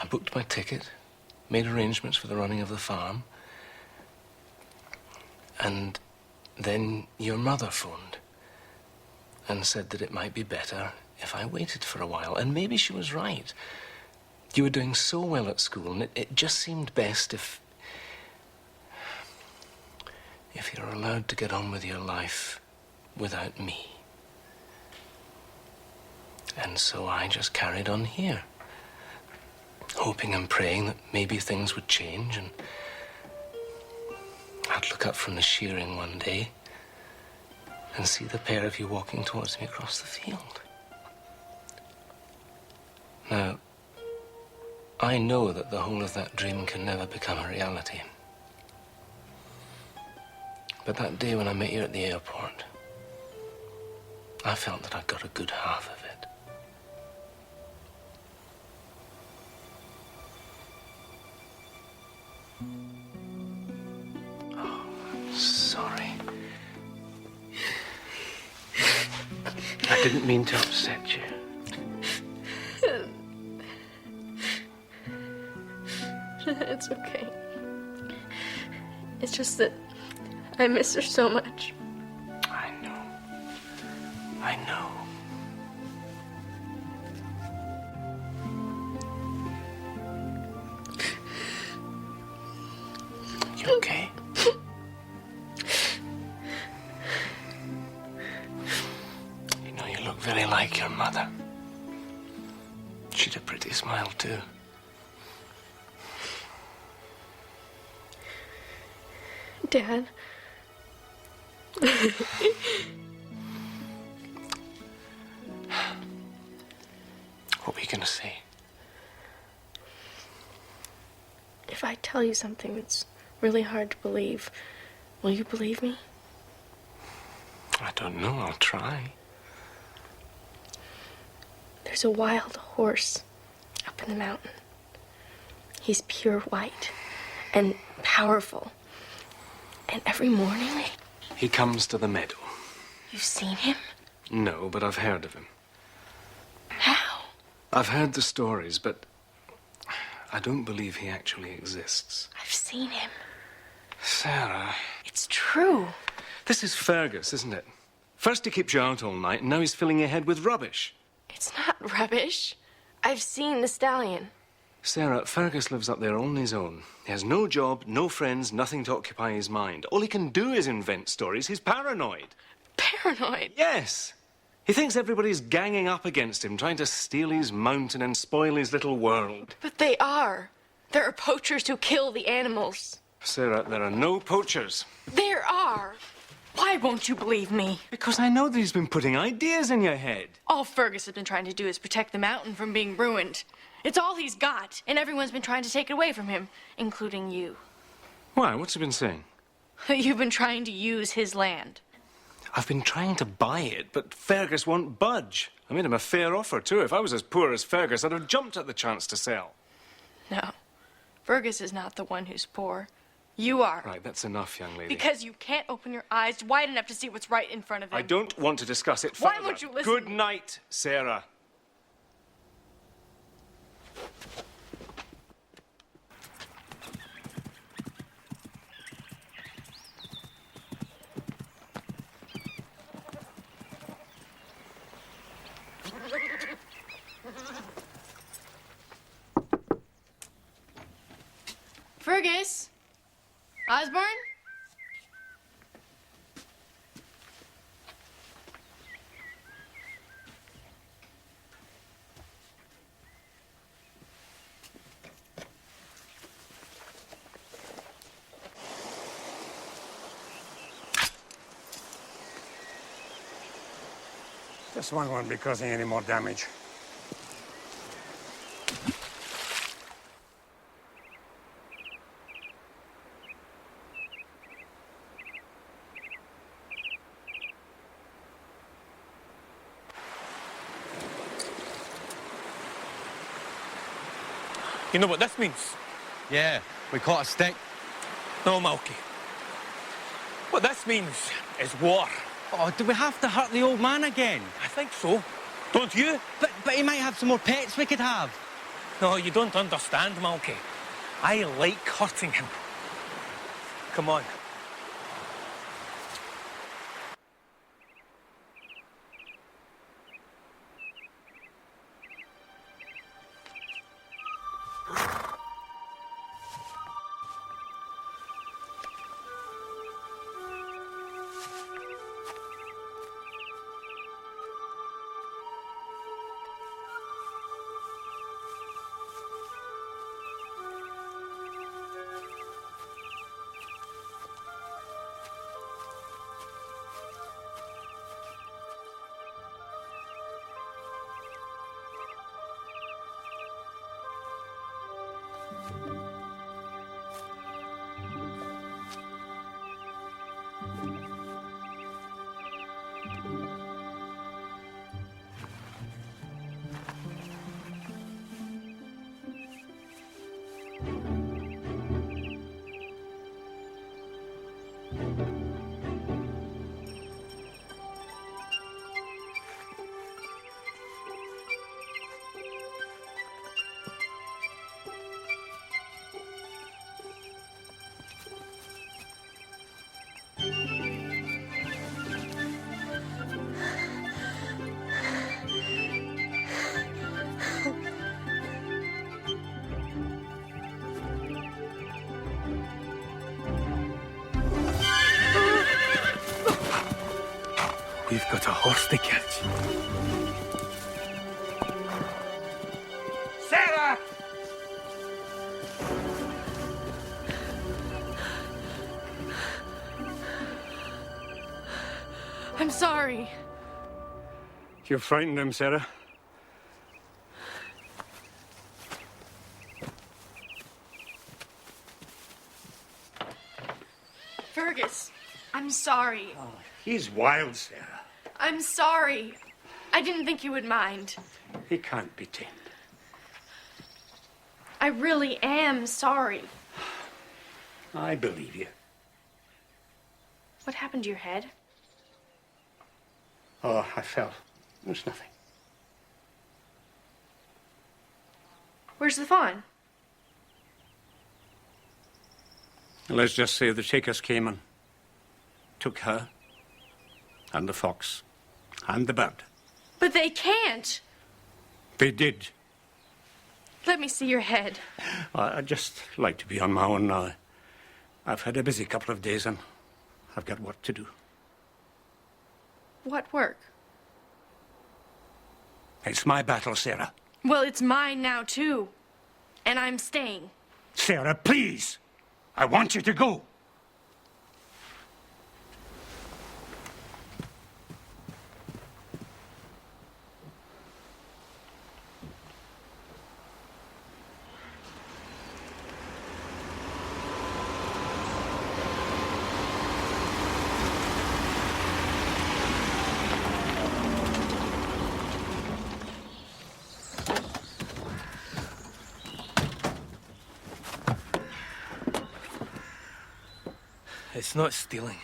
I booked my ticket, made arrangements for the running of the farm. And then your mother phoned and said that it might be better if I waited for a while. And maybe she was right. You were doing so well at school, and it just seemed best if you're allowed to get on with your life without me. And so I just carried on here, hoping and praying that maybe things would change, and I'd look up from the shearing one day and see the pair of you walking towards me across the field. Now, I know that the whole of that dream can never become a reality. But that day when I met you at the airport, I felt that I'd got a good half of it. Oh, I'm sorry. I didn't mean to upset you. It's okay. It's just that I miss her so much. I know. I know. You okay? You know, you look very like your mother. She'd a pretty smile, too. Dad. What were you gonna say? If I tell you something that's really hard to believe, will you believe me? I don't know. I'll try. There's a wild horse up in the mountain. He's pure white and powerful. And every morning... He comes to the meadow. You've seen him? No, but I've heard of him. How? I've heard the stories, but I don't believe he actually exists. I've seen him. Sarah. It's true. This is Fergus, isn't it? First he keeps you out all night, and now he's filling your head with rubbish. It's not rubbish. I've seen the stallion. Sarah, Fergus lives up there on his own. He has no job, no friends, nothing to occupy his mind. All he can do is invent stories. He's paranoid. Paranoid? Yes. He thinks everybody's ganging up against him, trying to steal his mountain and spoil his little world. But they are. There are poachers who kill the animals. Sarah, there are no poachers. There are. Why won't you believe me? Because I know that he's been putting ideas in your head. All Fergus has been trying to do is protect the mountain from being ruined. It's all he's got, and everyone's been trying to take it away from him, including you. Why? What's he been saying? You've been trying to use his land. I've been trying to buy it, but Fergus won't budge. I made him a fair offer, too. If I was as poor as Fergus, I'd have jumped at the chance to sell. No. Fergus is not the one who's poor. You are. Right, that's enough, young lady. Because you can't open your eyes wide enough to see what's right in front of them. I don't want to discuss it further. Why won't you listen? Good night, Sarah. Fergus? Osborne? This one won't be causing any more damage. You know what this means? Yeah, we caught a stick. No, Malky. What this means is war. Oh, do we have to hurt the old man again? I think so. Don't you? But he might have some more pets we could have. No, you don't understand, Malky. I like hurting him. Come on. got a horse to catch. Sarah! I'm sorry. You frightened him, Sarah. Fergus, I'm sorry. He's wild, Sarah. I'm sorry. I didn't think you would mind. He can't be tamed. I really am sorry. I believe you. What happened to your head? Oh, I fell. There's nothing. Where's the fawn? Let's just say the takers came and took her, and the fox, and the bird. But they can't. They did. Let me see your head. I'd just like to be on my own now. I've had a busy couple of days and I've got work to do. What work? It's my battle, Sarah. Well, it's mine now, too. And I'm staying. Sarah, please! I want you to go. It's not stealing,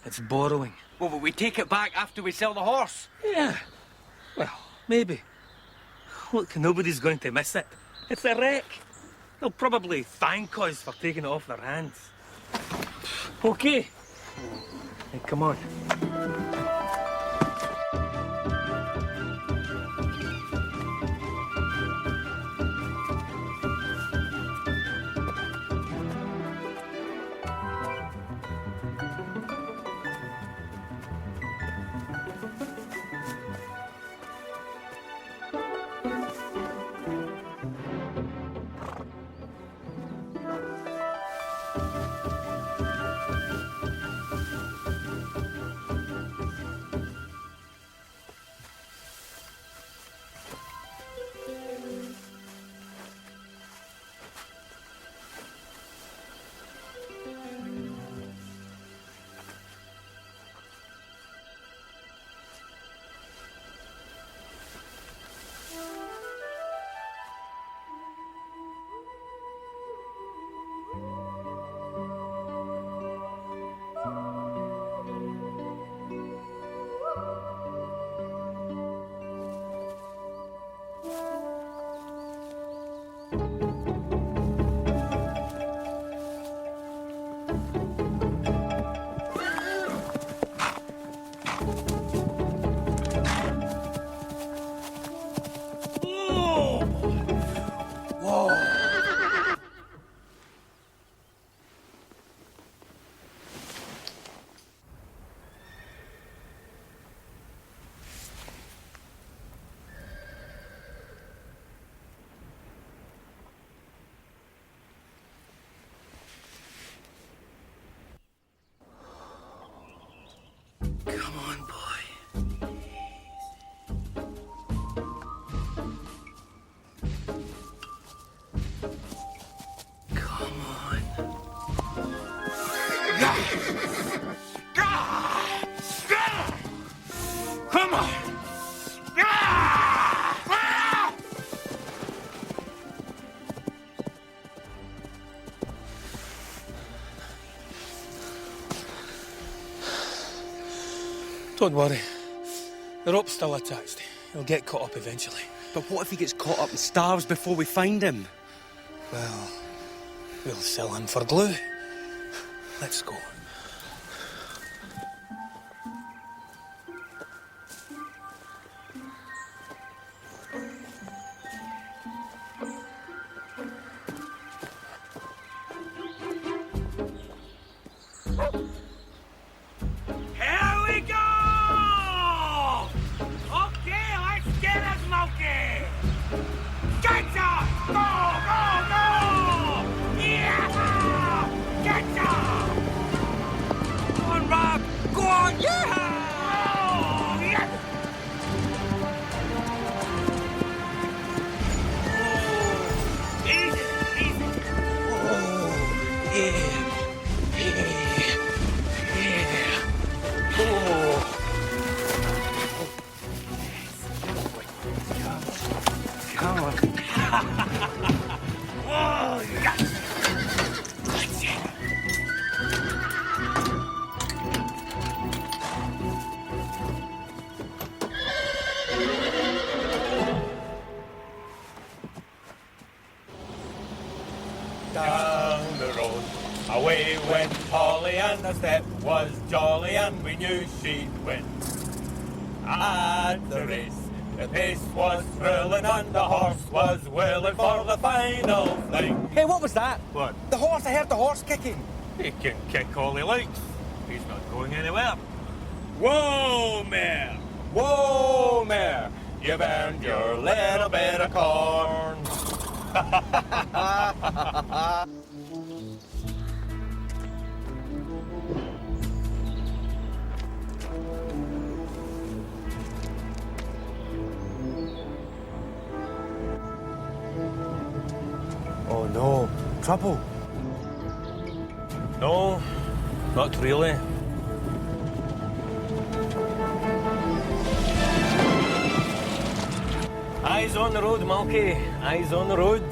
it's borrowing. Well, will we take it back after we sell the horse? Yeah, well, maybe. Look, nobody's going to miss it. It's a wreck. They'll probably thank us for taking it off their hands. Okay. Hey, come on. Come on, boy. Come on. Come on! Don't worry. The rope's still attached. He'll get caught up eventually. But what if he gets caught up and starves before we find him? Well, we'll sell him for glue. Let's go. Here we go! Down the road, away went Polly, and the step was jolly, and we knew she'd win. At the race, the pace was thrilling, and the horse was willing for the final fling. Hey, what was that? What? The horse, I heard the horse kicking. He can kick all he likes. He's not going anywhere. Whoa, mare! Whoa, mare! You've earned your little bit of corn. Oh no, trouble. No, not really. Eyes on the road, Malky. Eyes on the road.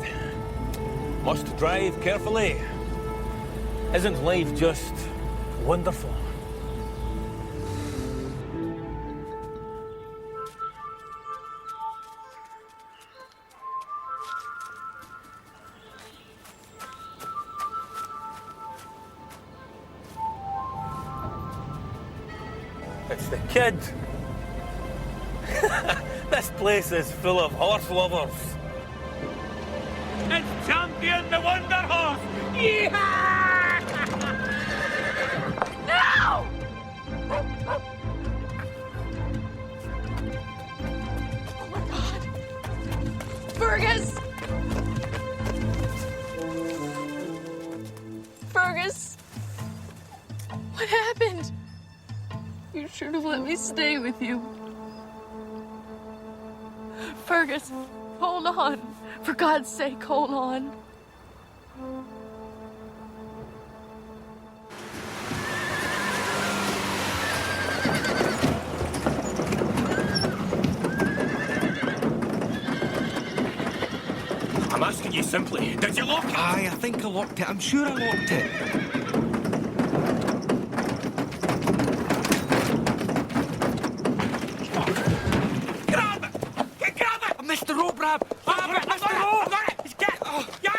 Must drive carefully. Isn't life just wonderful? It's the kid. This place is full of horse lovers. It's Champion the Wonder Horse! Yeah! No! Oh my God. Fergus! Fergus! What happened? You should have let me stay with you. Fergus, hold on. For God's sake, hold on. I'm asking you simply, did you lock it? Aye, I think I locked it. I'm sure I locked it. Grab it! Grab it! I missed the rope, Rob. I've got it! I've got it! It's get! Oh. Yeah!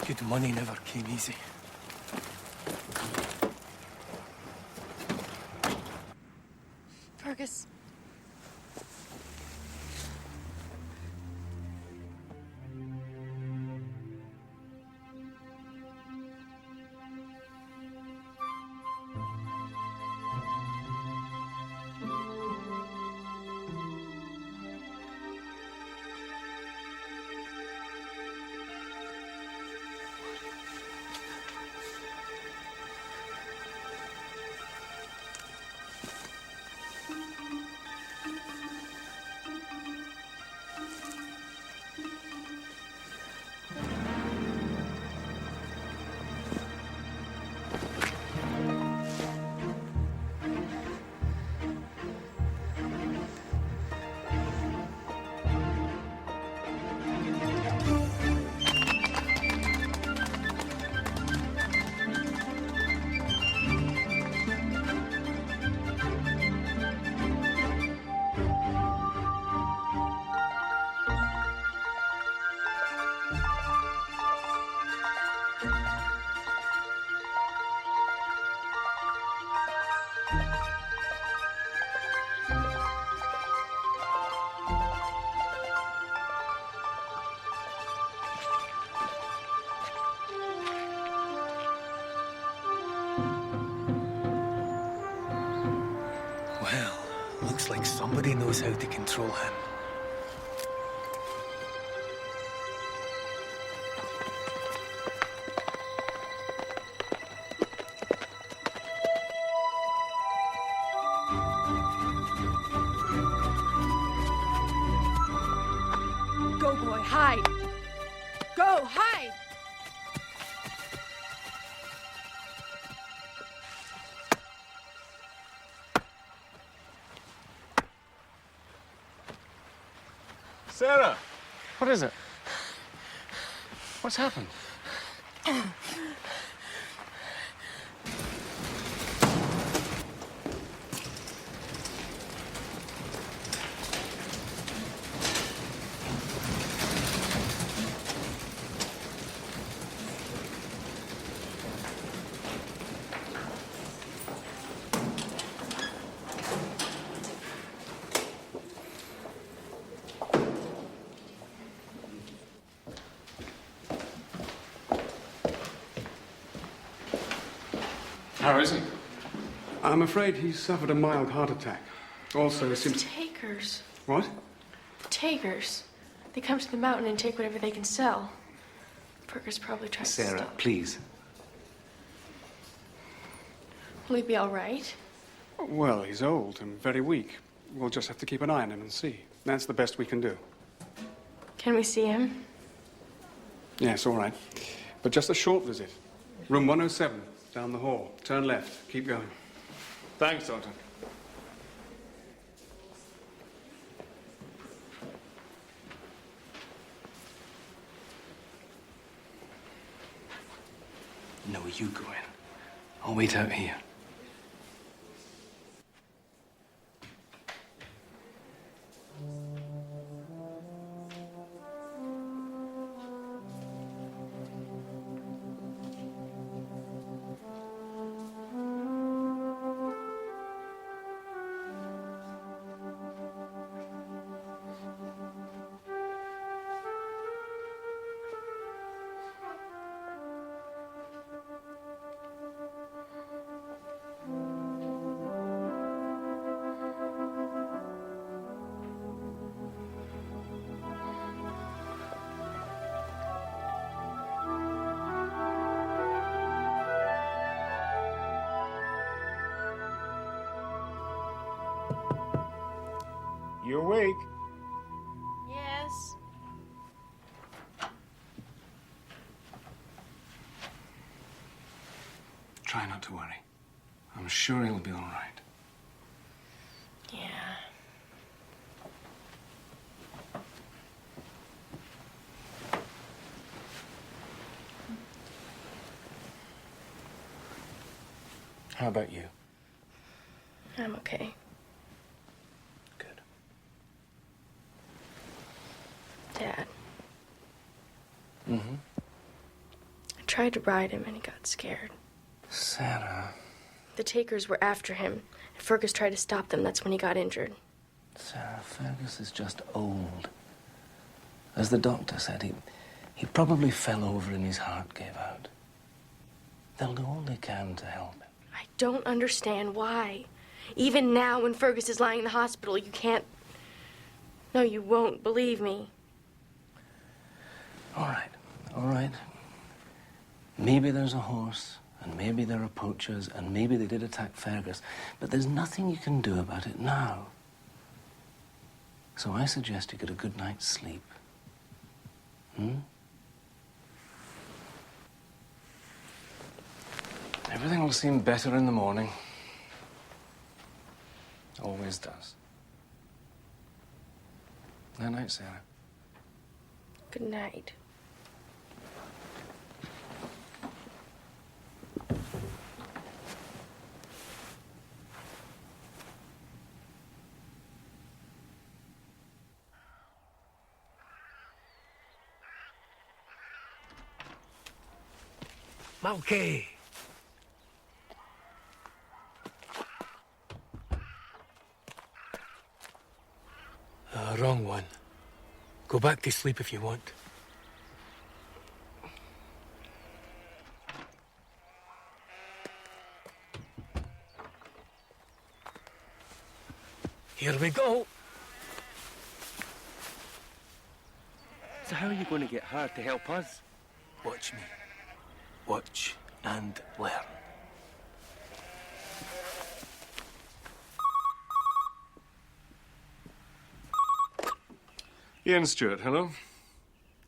Good money never came easy. Fergus. Well, looks like somebody knows how to control him. Sarah! What is it? What's happened? How is he? I'm afraid he's suffered a mild heart attack. Also, Takers. What? Takers. They come to the mountain and take whatever they can sell. Fergus probably tries to Sarah, stop. please. Will he be all right? Well, he's old and very weak. We'll just have to keep an eye on him and see. That's the best we can do. Can we see him? Yes, all right. But just a short visit. Room 107, down the hall. Turn left. Keep going. Thanks, Doctor. No, you go in. I'll wait out here. You awake? Yes. Try not to worry. I'm sure he'll be all right. Yeah. How about you? I'm okay. Good. Dad. Mm-hmm. I tried to ride him and he got scared. Sarah. The takers were after him, and Fergus tried to stop them. That's when he got injured. Sarah, Fergus is just old. As the doctor said, he probably fell over and his heart gave out. They'll do all they can to help him. I don't understand why. Even now, when Fergus is lying in the hospital, you can't... No, you won't believe me. All right, all right. Maybe there's a horse, and maybe there are poachers, and maybe they did attack Fergus, but there's nothing you can do about it now. So I suggest you get a good night's sleep. Everything will seem better in the morning. Always does. Night, night, Sarah. Good night. Malky! Wrong one. Go back to sleep if you want. Here we go. So how are you going to get her to help us? Watch me. Watch and learn. Ian Stewart, hello.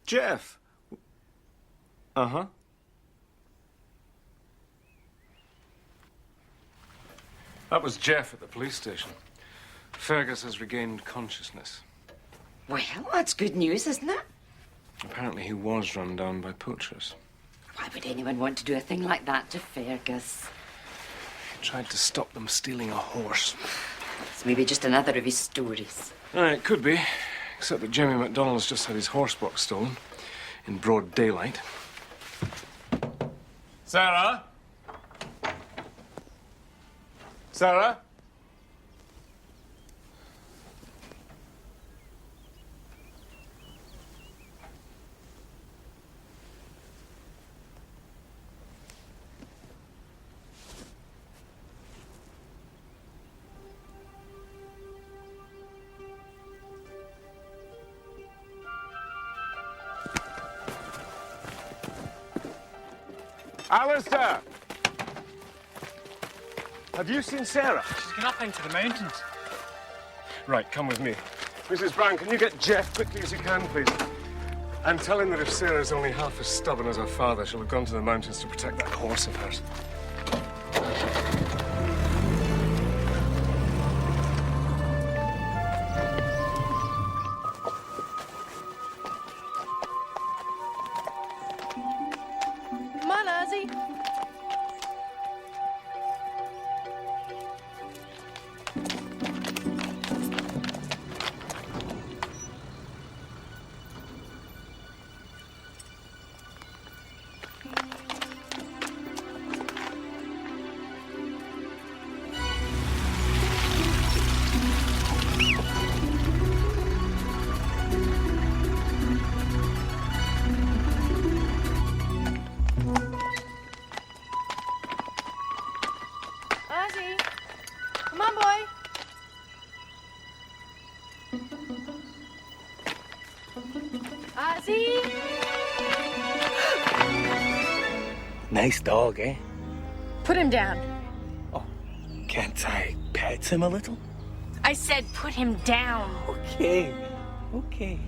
Jeff. Uh-huh. That was Jeff at the police station. Fergus has regained consciousness. Well, that's good news, isn't it? Apparently he was run down by poachers. Why would anyone want to do a thing like that to Fergus? He tried to stop them stealing a horse. It's maybe just another of his stories. It could be. Except that Jimmy MacDonald's just had his horse box stolen. In broad daylight. Sarah? Sarah? Alistair! Have you seen Sarah? She's gone up into the mountains. Right, come with me. Mrs. Brown, can you get Jeff quickly as you can, please? And tell him that if Sarah's only half as stubborn as her father, she'll have gone to the mountains to protect that horse of hers. Come on, Ozzy. Ozzy, come on, boy. Ozzy! Nice dog, eh? Put him down. Can't I pet him a little? I said put him down. Okay. Okay.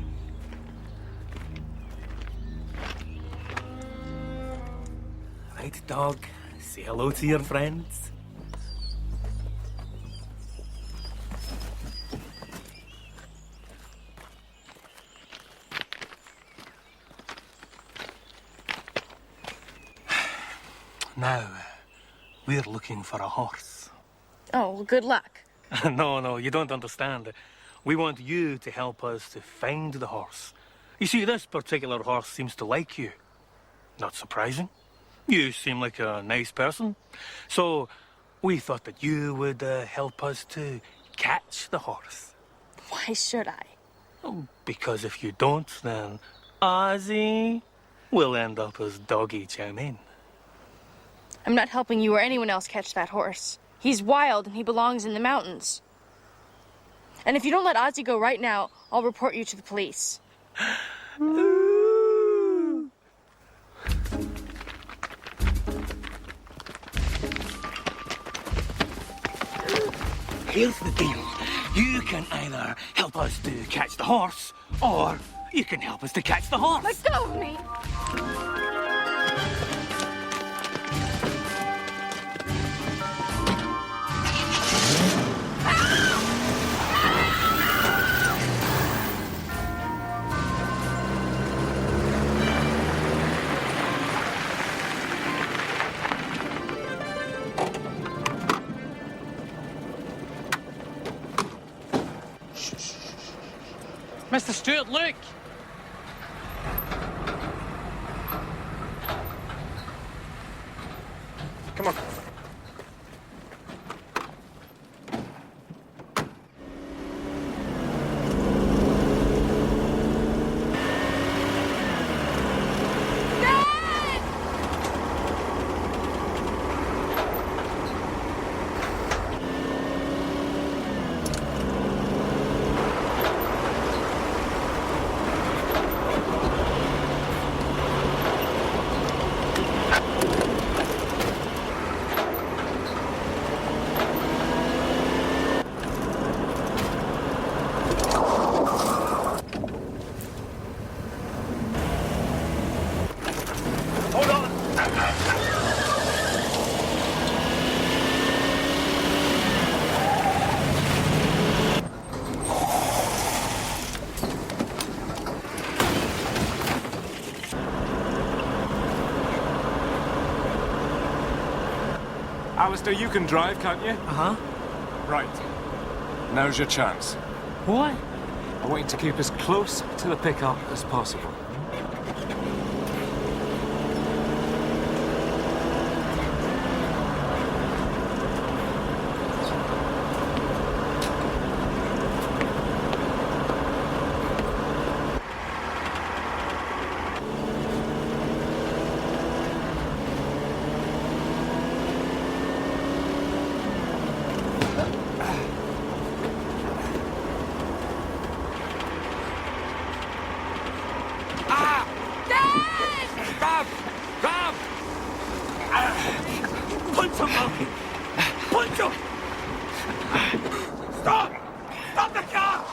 Right, dog. Say hello to your friends. Now, we're looking for a horse. Oh, well, good luck. No, you don't understand. We want you to help us to find the horse. You see, this particular horse seems to like you. Not surprising. You seem like a nice person. So, we thought that you would help us to catch the horse. Why should I? Because if you don't, then Ozzy will end up as doggy chow mein. I'm not helping you or anyone else catch that horse. He's wild and he belongs in the mountains. And if you don't let Ozzy go right now, I'll report you to the police. Here's the deal. You can either help us to catch the horse, or you can help us to catch the horse. Let go of me! Mr. Stewart, look! Come on. Alistair, you can drive, can't you? Uh-huh. Right. Now's your chance. What? I want you to keep as close to the pickup as possible. Punch him, Malky! Punch him! Stop! Stop the car!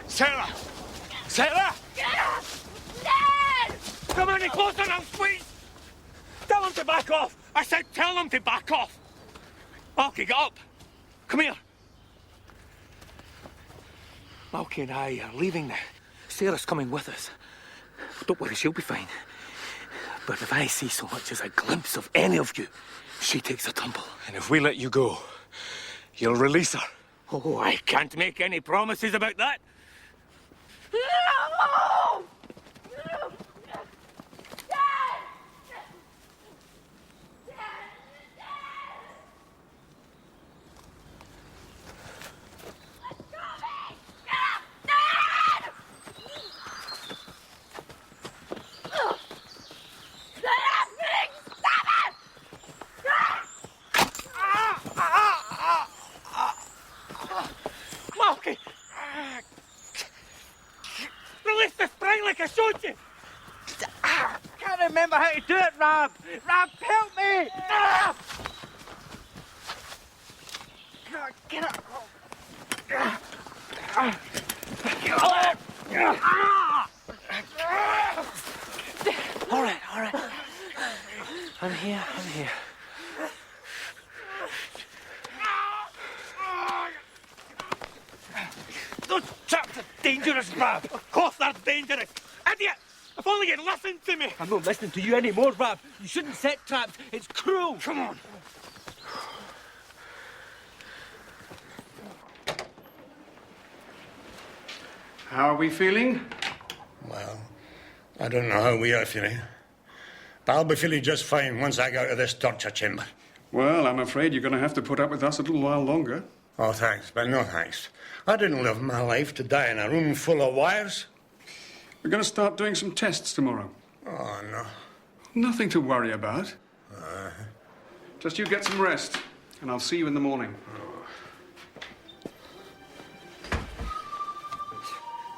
Sarah! Sarah! Come any closer now, squeeze! Tell him to back off! I said tell him to back off! Malky, get up! Come here! Malky and I are leaving now. Sarah's coming with us. Don't worry, she'll be fine. But if I see so much as a glimpse of any of you, she takes a tumble. And if we let you go, you'll release her. Oh, I can't make any promises about that. No! Malky! Release the spring like I showed you! Can't remember how to do it, Robb. Robb, help me! Get up. All right. I'm here. Those traps are dangerous, Robb. Of course they're dangerous. Idiot! If only you'd listened to me. I'm not listening to you anymore, Robb. You shouldn't set traps. It's cruel. Come on. How are we feeling? Well, I don't know how we are feeling. But I'll be feeling just fine once I get out of this torture chamber. Well, I'm afraid you're going to have to put up with us a little while longer. Oh, thanks, but no thanks. I didn't live my life to die in a room full of wires. We're going to start doing some tests tomorrow. Oh, no. Nothing to worry about. Just you get some rest, and I'll see you in the morning.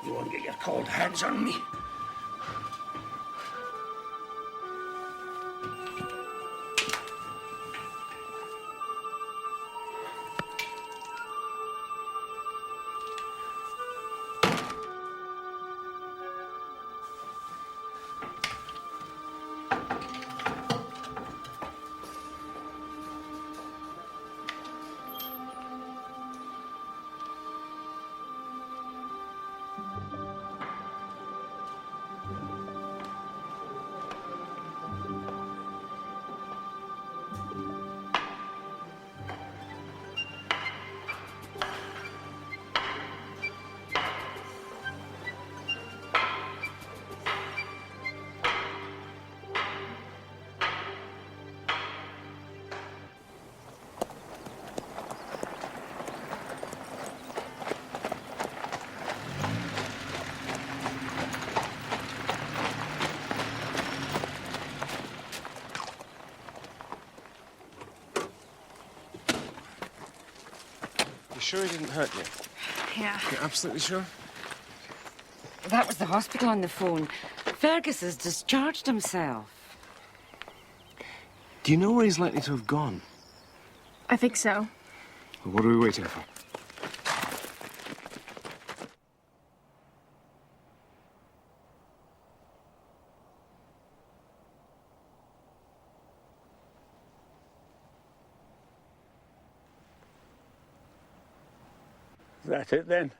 You won't get your cold hands on me. You sure he didn't hurt you? Yeah. You're absolutely sure? That was the hospital on the phone. Fergus has discharged himself. Do you know where he's likely to have gone? I think so. Well, what are we waiting for? that it then?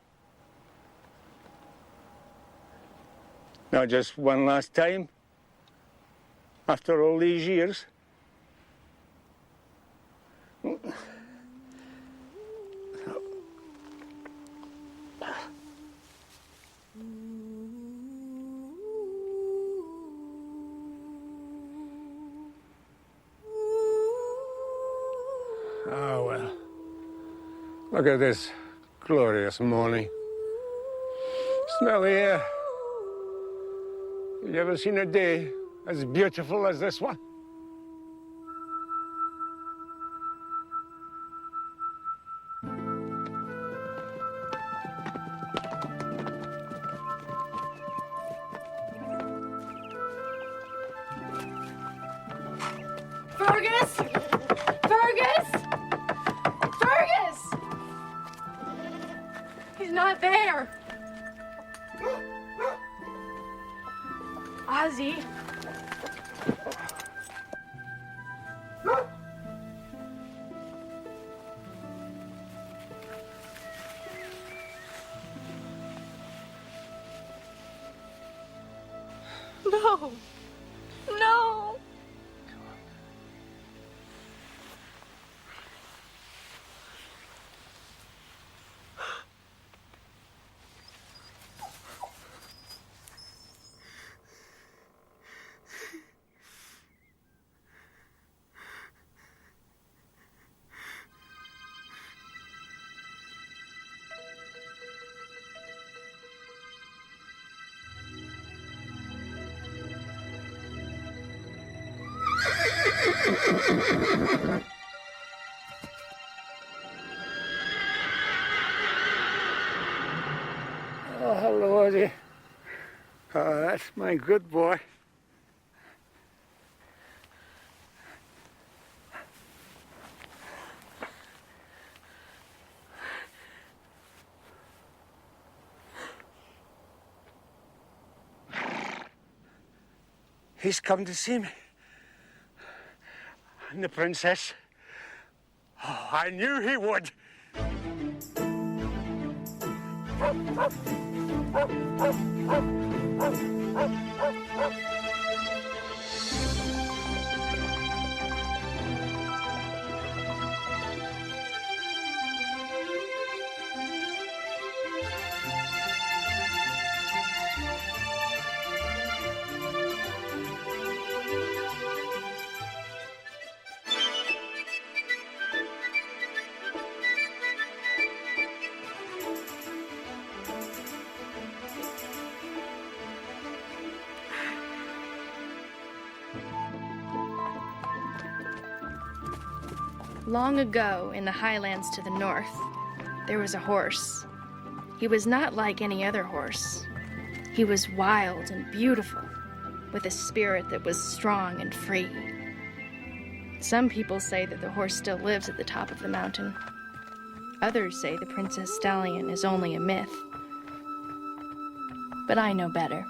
Not just one last time? After all these years? Oh, well. Look at this glorious morning. Smell the air. Have you ever seen a day as beautiful as this one? Fergus! Fergus! Fergus! He's not there. Ozzy. No. No. Oh, hello, Ozzy. Oh, that's my good boy. He's come to see me. And the princess. Oh, I knew he would. Long ago, in the highlands to the north, there was a horse. He was not like any other horse. He was wild and beautiful, with a spirit that was strong and free. Some people say that the horse still lives at the top of the mountain. Others say the Princess Stallion is only a myth. But I know better.